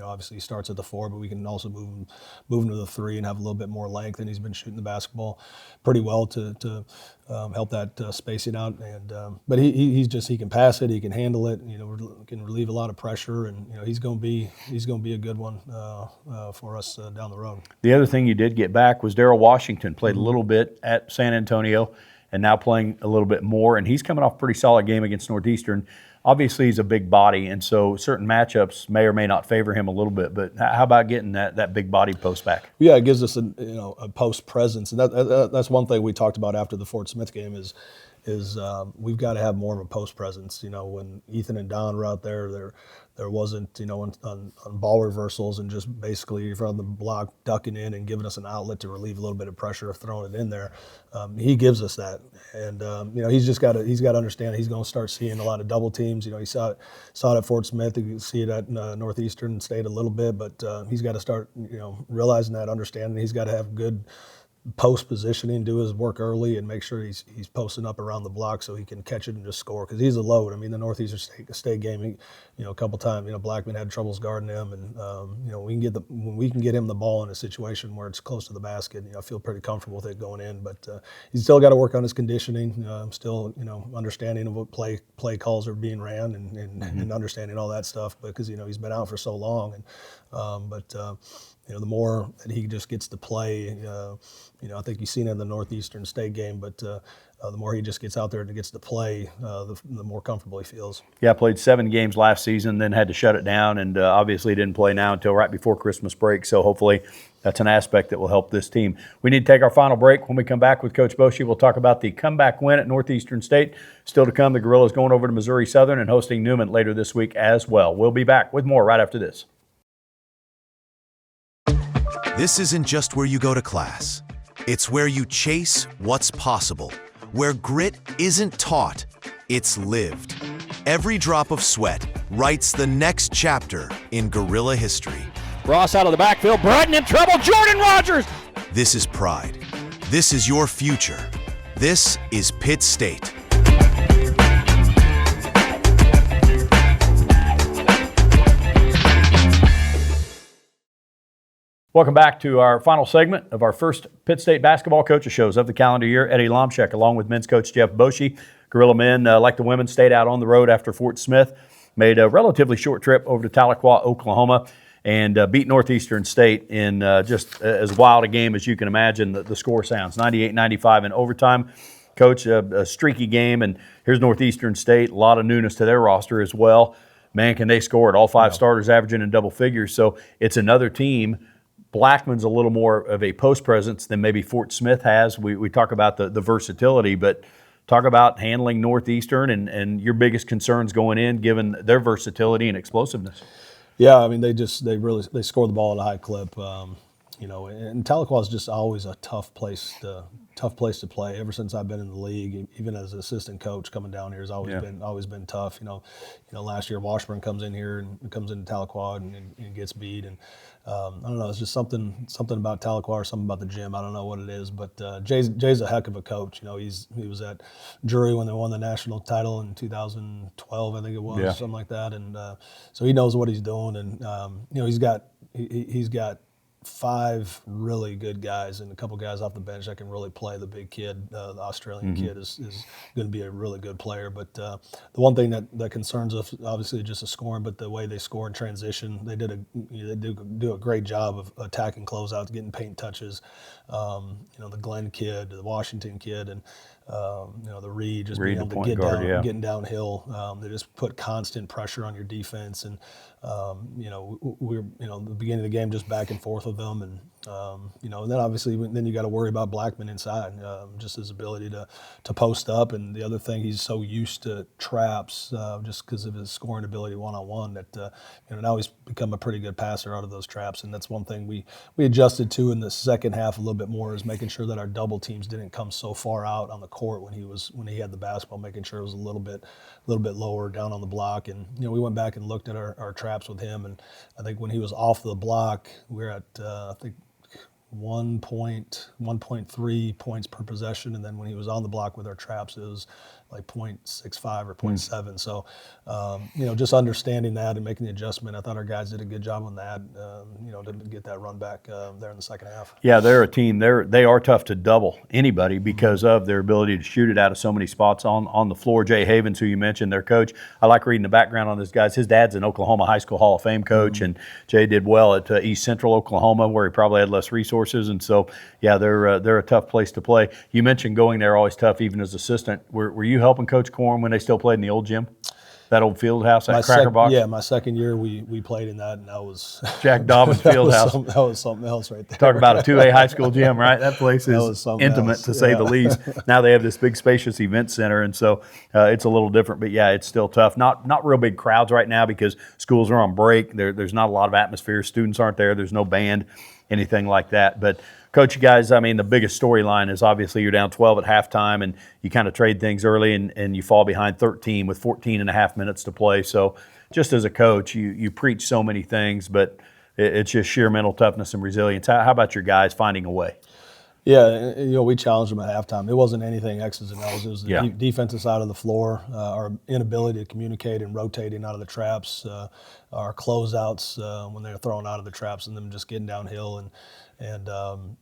Obviously he starts at the 4, but we can also move him to the 3 and have a little bit more length. And he's been shooting the basketball pretty well to help that spacing out. And but he can pass it, he can handle it. Can relieve a lot of pressure, and he's going to be a good one for us down the road. The other thing you did get back was Daryl Washington. Played a little bit at San Antonio, and now playing a little bit more. And he's coming off a pretty solid game against Northeastern. Obviously, he's a big body, and so certain matchups may or may not favor him a little bit. But how about getting that big body post back? Yeah, it gives us a post presence, and that's one thing we talked about after the Fort Smith game is we've got to have more of a post presence. When Ethan and Don were out there wasn't on ball reversals and just basically from the block ducking in and giving us an outlet to relieve a little bit of pressure of throwing it in there. He gives us that, and he's got to understand he's going to start seeing a lot of double teams. He saw it at Fort Smith. You can see it at Northeastern State a little bit, but he's got to start realizing that, understanding he's got to have good post positioning, do his work early, and make sure he's posting up around the block so he can catch it and just score, because he's a load. I mean, the Northeastern State game, a couple times, Blackman had troubles guarding him, and when we can get him the ball in a situation where it's close to the basket, I feel pretty comfortable with it going in. But he's still got to work on his conditioning. Still, understanding of what play calls are being ran and understanding all that stuff, because he's been out for so long. And the more that he just gets to play, I think you've seen it in the Northeastern State game, but the more he just gets out there and gets to play, the more comfortable he feels. Yeah, played 7 games last season, then had to shut it down, and obviously didn't play now until right before Christmas break. So hopefully that's an aspect that will help this team. We need to take our final break. When we come back with Coach Boschee, we'll talk about the comeback win at Northeastern State. Still to come, the Gorillas going over to Missouri Southern and hosting Newman later this week as well. We'll be back with more right after this. This isn't just where you go to class. It's where you chase what's possible, where grit isn't taught, it's lived. Every drop of sweat writes the next chapter in Gorilla history. Ross out of the backfield, Bratton in trouble, Jordan Rogers! This is pride. This is your future. This is Pitt State. Welcome back to our final segment of our first Pitt State basketball coaches shows of the calendar year. Eddie Lomshek, along with men's coach Jeff Boschee. Gorilla men, like the women, stayed out on the road after Fort Smith, made a relatively short trip over to Tahlequah, Oklahoma, and beat Northeastern State in just as wild a game as you can imagine. The score sounds 98-95 in overtime. Coach, a streaky game, and here's Northeastern State, a lot of newness to their roster as well. Man, can they score it? All 5 starters averaging in double figures, so it's another team. Blackman's a little more of a post presence than maybe Fort Smith has. We talk about the versatility, but talk about handling Northeastern and your biggest concerns going in, given their versatility and explosiveness. Yeah, I mean they score the ball at a high clip. You know, and Tahlequah is just always a tough place to play. Ever since I've been in the league, even as an assistant coach, coming down here has always been tough. You know, last year Washburn comes in here and comes into Tahlequah and gets beat. And I don't know, it's just something about Tahlequah or something about the gym. I don't know what it is, but Jay's a heck of a coach. You know, he was at Drury when they won the national title in 2012, I think it was, something like that. And so he knows what he's doing. And you know, he's got 5 really good guys and a couple guys off the bench that can really play. The big kid, the Australian kid, is going to be a really good player. But the one thing that concerns us, obviously, just the scoring, but the way they score in transition, they do a great job of attacking closeouts, getting paint touches. You know, the Glenn kid, the Washington kid, and you know, the Reed, just being able to getting downhill. They just put constant pressure on your defense, and you know, we're the beginning of the game just back and forth with them, and you know, and then obviously then you got to worry about Blackman inside, just his ability to post up, and the other thing, he's so used to traps just because of his scoring ability one-on-one that you know, now he's become a pretty good passer out of those traps, and that's one thing we adjusted to in the second half a little bit more, is making sure that our double teams didn't come so far out on the court when he had the basketball, making sure it was a little bit lower down on the block. And you know, we went back and looked at our traps with him, and I think when he was off the block, we were at I think 1.3 points per possession, and then when he was on the block with our traps, it was like 0.65 or 0.7. So, you know, just understanding that and making the adjustment, I thought our guys did a good job on that, you know, to get that run back there in the second half. Yeah, they're a team. They are tough to double anybody because of their ability to shoot it out of so many spots on the floor. Jay Havens, who you mentioned, their coach, I like reading the background on this guys. His dad's an Oklahoma High School Hall of Fame coach, and Jay did well at East Central Oklahoma, where he probably had less resources. And so, yeah, they're a tough place to play. You mentioned going there always tough, even as assistant. Were you helping Coach Corum when they still played in the old gym? That old field house, that Cracker Box? Yeah, my second year we played in that, and that was Jack Dobbins field house. That was something else right there. Talk about a 2A high school gym, right? That place is intimate, to say the least. Now they have this big spacious event center, and so it's a little different. But yeah, it's still tough. Not real big crowds right now because schools are on break. There's not a lot of atmosphere. Students aren't there. There's no band, anything like that. But Coach, you guys, I mean, the biggest storyline is obviously you're down 12 at halftime, and you kind of trade things early, and you fall behind 13 with 14 and a half minutes to play. So just as a coach, you preach so many things, but it's just sheer mental toughness and resilience. How about your guys finding a way? Yeah, you know, we challenged them at halftime. It wasn't anything X's and O's. It was the defensive side of the floor, our inability to communicate and rotating out of the traps, our closeouts when they were throwing out of the traps, and them just getting downhill, and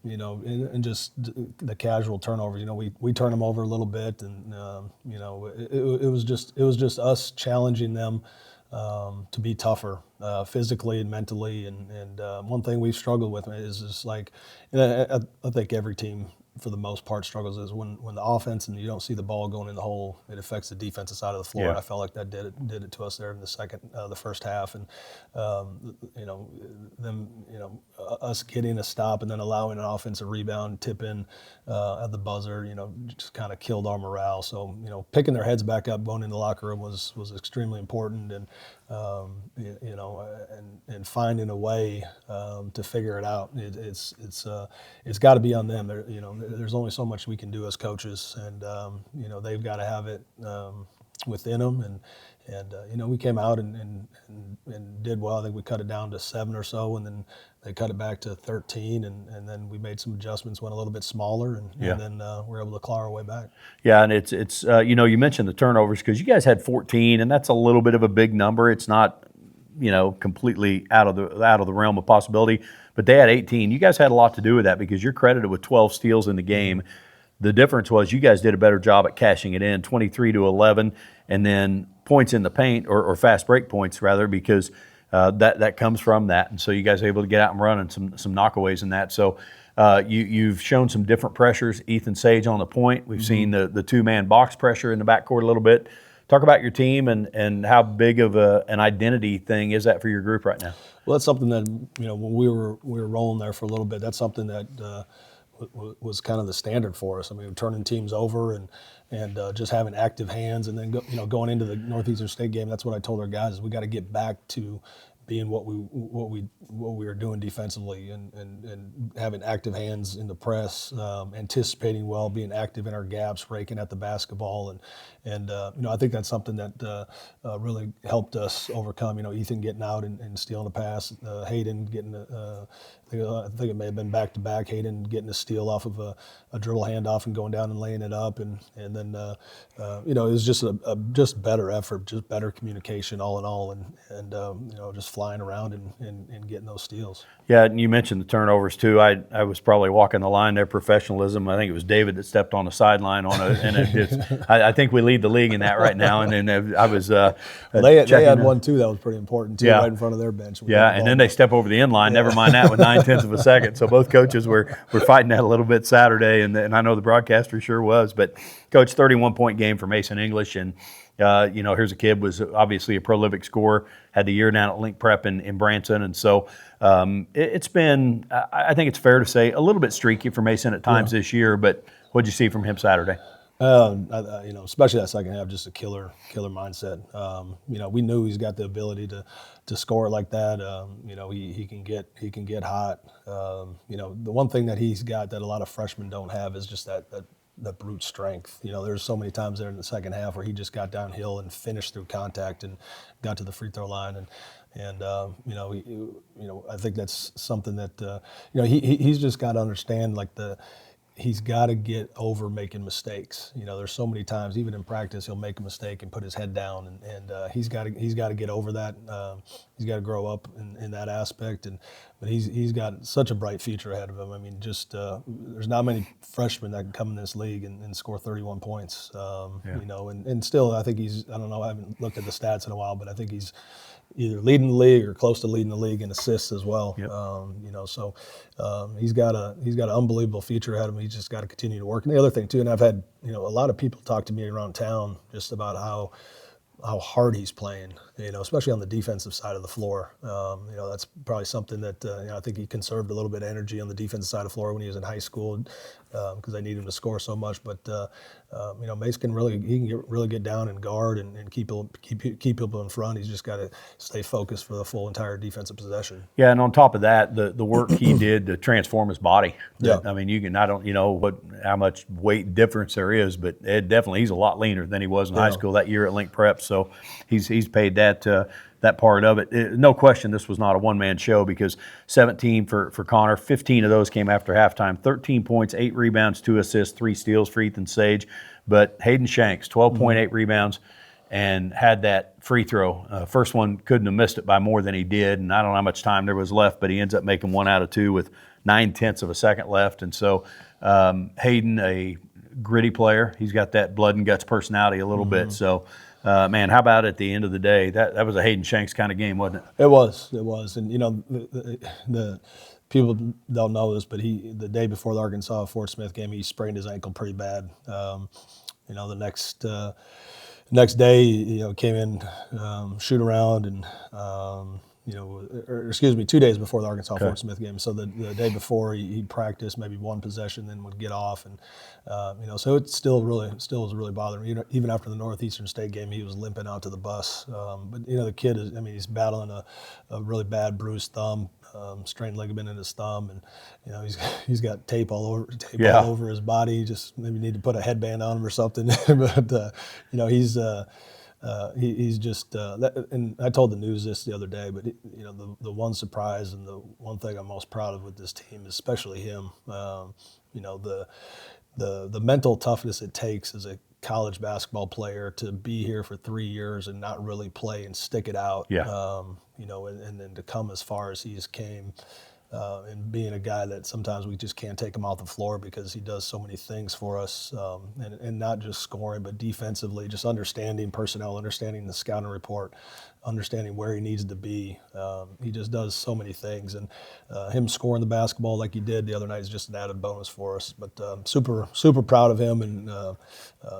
you know, and just the casual turnovers. You know, we turn them over a little bit, and you know, it was just us challenging them to be tougher physically and mentally. And one thing we've struggled with is just like, I think every team for the most part struggles, is when the offense and you don't see the ball going in the hole, it affects the defensive side of the floor. And I felt like that did it to us there in the first half. And you know, us getting a stop and then allowing an offensive rebound, tip in at the buzzer, you know, just kind of killed our morale. So, you know, picking their heads back up, going in the locker room was extremely important, and you know, and finding a way to figure it out. It's got to be on them. You know, there's only so much we can do as coaches, and you know, they've got to have it within them. And you know, we came out and did well. I think we cut it down to 7 or so, and then they cut it back to 13, and then we made some adjustments, went a little bit smaller, and then we're able to claw our way back. Yeah, and it's you know, you mentioned the turnovers because you guys had 14, and that's a little bit of a big number. It's not, you know, completely out of the realm of possibility, but they had 18. You guys had a lot to do with that because you're credited with 12 steals in the game. The difference was you guys did a better job at cashing it in, 23-11, and then points in the paint, or fast break points rather, because that comes from that. And so you guys are able to get out and run and some knockaways in that. So you've shown some different pressures. Ethan Sage on the point. We've seen the two-man box pressure in the backcourt a little bit. Talk about your team and how big of an identity thing is that for your group right now? Well, that's something that, when we were rolling there for a little bit, that's something that was kind of the standard for us. I mean, turning teams over and just having active hands, and then going into the Northeastern State game. That's what I told our guys is we got to get back to being what we were doing defensively and having active hands in the press, anticipating well, being active in our gaps, raking at the basketball, and I think that's something that really helped us overcome. Ethan getting out and stealing a pass, Hayden getting I think it may have been back to back. Hayden getting a steal off of a dribble handoff and going down and laying it up, and then it was just a better effort, just better communication all in all, and just flying around and getting those steals. Yeah, and you mentioned the turnovers too. I was probably walking the line there, professionalism. I think it was David that stepped on the sideline I think we lead the league in that right now. And then I was they had one too that was pretty important too, right in front of their bench. Yeah, and then they step over the end line. Never mind that with 9/10 of a second. So both coaches were fighting that a little bit Saturday, and I know the broadcaster sure was. But Coach, 31-point game for Mason English, and here's a kid was obviously a prolific scorer, had the year down at Link Prep in Branson, and so it's been, I think it's fair to say, a little bit streaky for Mason at times this year. But what'd you see from him Saturday? Especially that second half, just a killer mindset. We knew he's got the ability to score like that. He can get hot. The one thing that he's got that a lot of freshmen don't have is just that brute strength. There's so many times there in the second half where he just got downhill and finished through contact and got to the free throw line, and I think that's something that he's just got to understand, he's got to get over making mistakes. There's so many times, even in practice, he'll make a mistake and put his head down, and he's got to get over that. He's got to grow up in that aspect, but he's got such a bright future ahead of him. I mean, there's not many freshmen that can come in this league and score 31 points. And still, I think I don't know, I haven't looked at the stats in a while, but I think he's either leading the league or close to leading the league in assists as well. He's got an unbelievable future ahead of him. He's just got to continue to work. And the other thing too, and I've had a lot of people talk to me around town just about how hard he's playing, especially on the defensive side of the floor. That's probably something that I think he conserved a little bit of energy on the defensive side of the floor when he was in high school because they need him to score so much. But Mace can really get down and guard and keep people in front. He's just got to stay focused for the full entire defensive possession. Yeah, and on top of that, the work he did to transform his body. Yeah. I mean, I don't how much weight difference there is, but he's a lot leaner than he was in high school that year at Link Prep. So he's paid that part of it. No question, this was not a one-man show because 17 for Connor, 15 of those came after halftime, 13 points, 8 rebounds, 2 assists, 3 steals for Ethan Sage. But Hayden Shanks, 12.8 rebounds, and had that free throw. First one couldn't have missed it by more than he did, and I don't know how much time there was left, but he ends up making 1 out of 2 with 9/10 of a second left. And so Hayden, a gritty player, he's got that blood and guts personality a little bit. So man, how about at the end of the day? That was a Hayden Shanks kind of game, wasn't it? It was. And the people don't know this, but the day before the Arkansas-Fort Smith game, he sprained his ankle pretty bad. The next day, came in, shoot around, and 2 days before the Arkansas-Fort Smith game. So the day before, he practiced maybe one possession, then would get off, and so it still was really bothering me. Even after the Northeastern State game, he was limping out to the bus. But the kid he's battling a really bad bruised thumb, strained ligament in his thumb, and he's got tape all over his body. Just maybe need to put a headband on him or something. But he's just and I told the news this the other day, but the one surprise and the one thing I'm most proud of with this team, especially him, the mental toughness it takes as a college basketball player to be here for 3 years and not really play and stick it out. And then to come as far as he's came. and being a guy that sometimes we just can't take him off the floor because he does so many things for us, and not just scoring, but defensively, just understanding personnel, understanding the scouting report, understanding where he needs to be. He just does so many things, and him scoring the basketball like he did the other night is just an added bonus for us. But super proud of him, and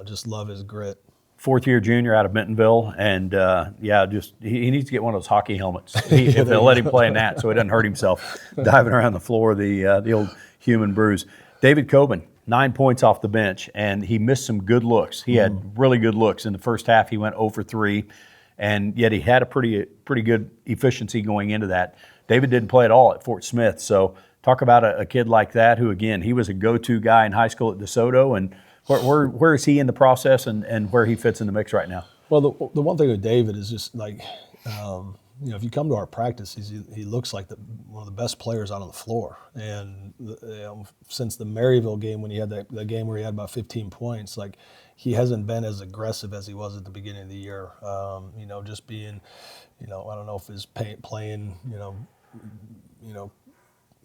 just love his grit. Fourth-year junior out of Bentonville, and he needs to get one of those hockey helmets if they'll let him play in that, so he doesn't hurt himself diving around the floor, the old human bruise. David Coben, 9 points off the bench, and he missed some good looks. He had really good looks in the first half. He went 0 for 3, and yet he had a pretty good efficiency going into that. David didn't play at all at Fort Smith, so talk about a kid like that who, again, he was a go-to guy in high school at DeSoto, and where is he in the process and where he fits in the mix right now? Well, the one thing with David is just like, if you come to our practice, he looks like one of the best players out on the floor. And since the Maryville game, when he had that game where he had about 15 points, like he hasn't been as aggressive as he was at the beginning of the year. Just being, I don't know if he's playing,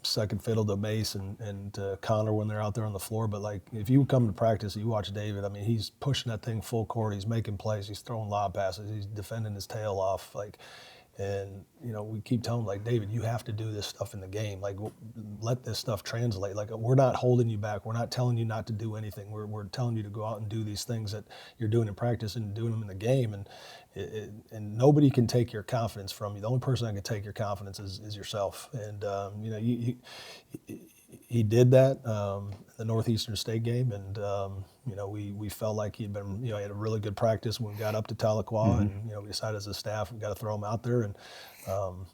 second fiddle to Mace and to Connor when they're out there on the floor. But like, if you come to practice and you watch David, I mean, he's pushing that thing full court. He's making plays. He's throwing lob passes. He's defending his tail off. And we keep telling him, like, David, you have to do this stuff in the game. Like, let this stuff translate. Like, we're not holding you back. We're not telling you not to do anything. We're telling you to go out and do these things that you're doing in practice and doing them in the game. And nobody can take your confidence from you. The only person that can take your confidence is yourself. And he did that the Northeastern State game, and we felt like he'd been, he had a really good practice when we got up to Tahlequah, and we decided as a staff we got to throw him out there, and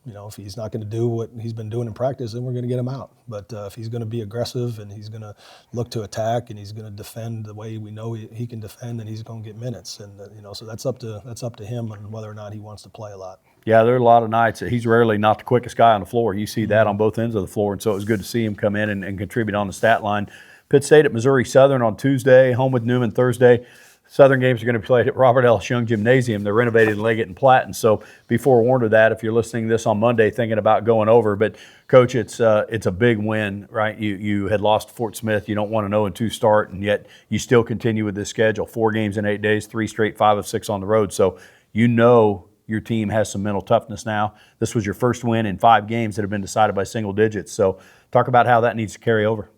if he's not going to do what he's been doing in practice, then we're going to get him out. But if he's going to be aggressive and he's going to look to attack and he's going to defend the way we know he can defend, then he's going to get minutes, and so that's up to him on whether or not he wants to play a lot. Yeah, there are a lot of nights that he's rarely not the quickest guy on the floor. You see that on both ends of the floor, and so it was good to see him come in and contribute on the stat line. Pitt State at Missouri Southern on Tuesday, home with Newman Thursday. Southern games are going to be played at Robert Ellis Young Gymnasium. They're renovated in Leggett and Platt, and so be forewarned of that if you're listening to this on Monday thinking about going over. But, Coach, it's a big win, right? You had lost to Fort Smith. You don't want an 0-2 start, and yet you still continue with this schedule. 4 games in 8 days, 3 straight, 5 of 6 on the road. So your team has some mental toughness now. This was your first win in 5 games that have been decided by single digits. So talk about how that needs to carry over.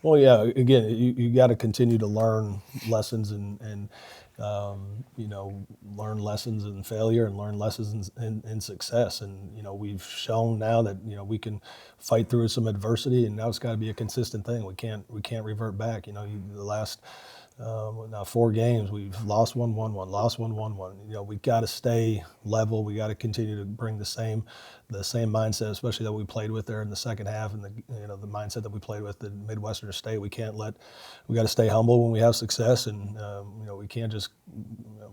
Well, yeah, again, you got to continue to learn lessons and learn lessons in failure and learn lessons in success. And, we've shown now that, we can fight through some adversity, and now it's got to be a consistent thing. We can't revert back. The last now 4 games, we've lost 1, won 1, lost 1, won 1. We got to stay level. We got to continue to bring the same mindset, especially that we played with there in the second half, and the mindset that we played with in Midwestern State. We got to stay humble when we have success, and we can't just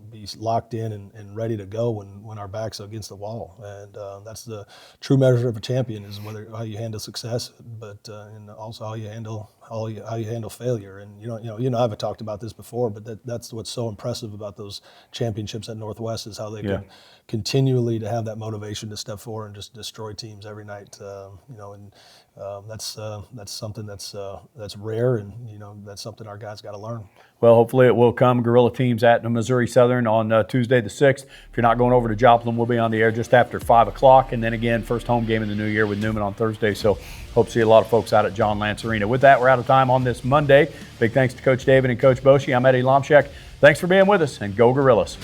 be locked in and ready to go when our back's against the wall. And that's the true measure of a champion, is how you handle success, but and also how you handle failure. And I've talked about this before, but that's what's so impressive about those championships at Northwest, is how they can continually to have that motivation to step forward and just destroy teams every night. That's something that's rare, and that's something our guys got to learn. Well, hopefully it will come. Gorilla teams at Missouri Southern on Tuesday the 6th. If you're not going over to Joplin, we'll be on the air just after 5 o'clock. And then again, first home game in the new year with Newman on Thursday. So hope to see a lot of folks out at John Lance Arena. With that, we're out of time on this Monday. Big thanks to Coach David and Coach Boschee. I'm Eddie Lomshek. Thanks for being with us, and go Gorillas.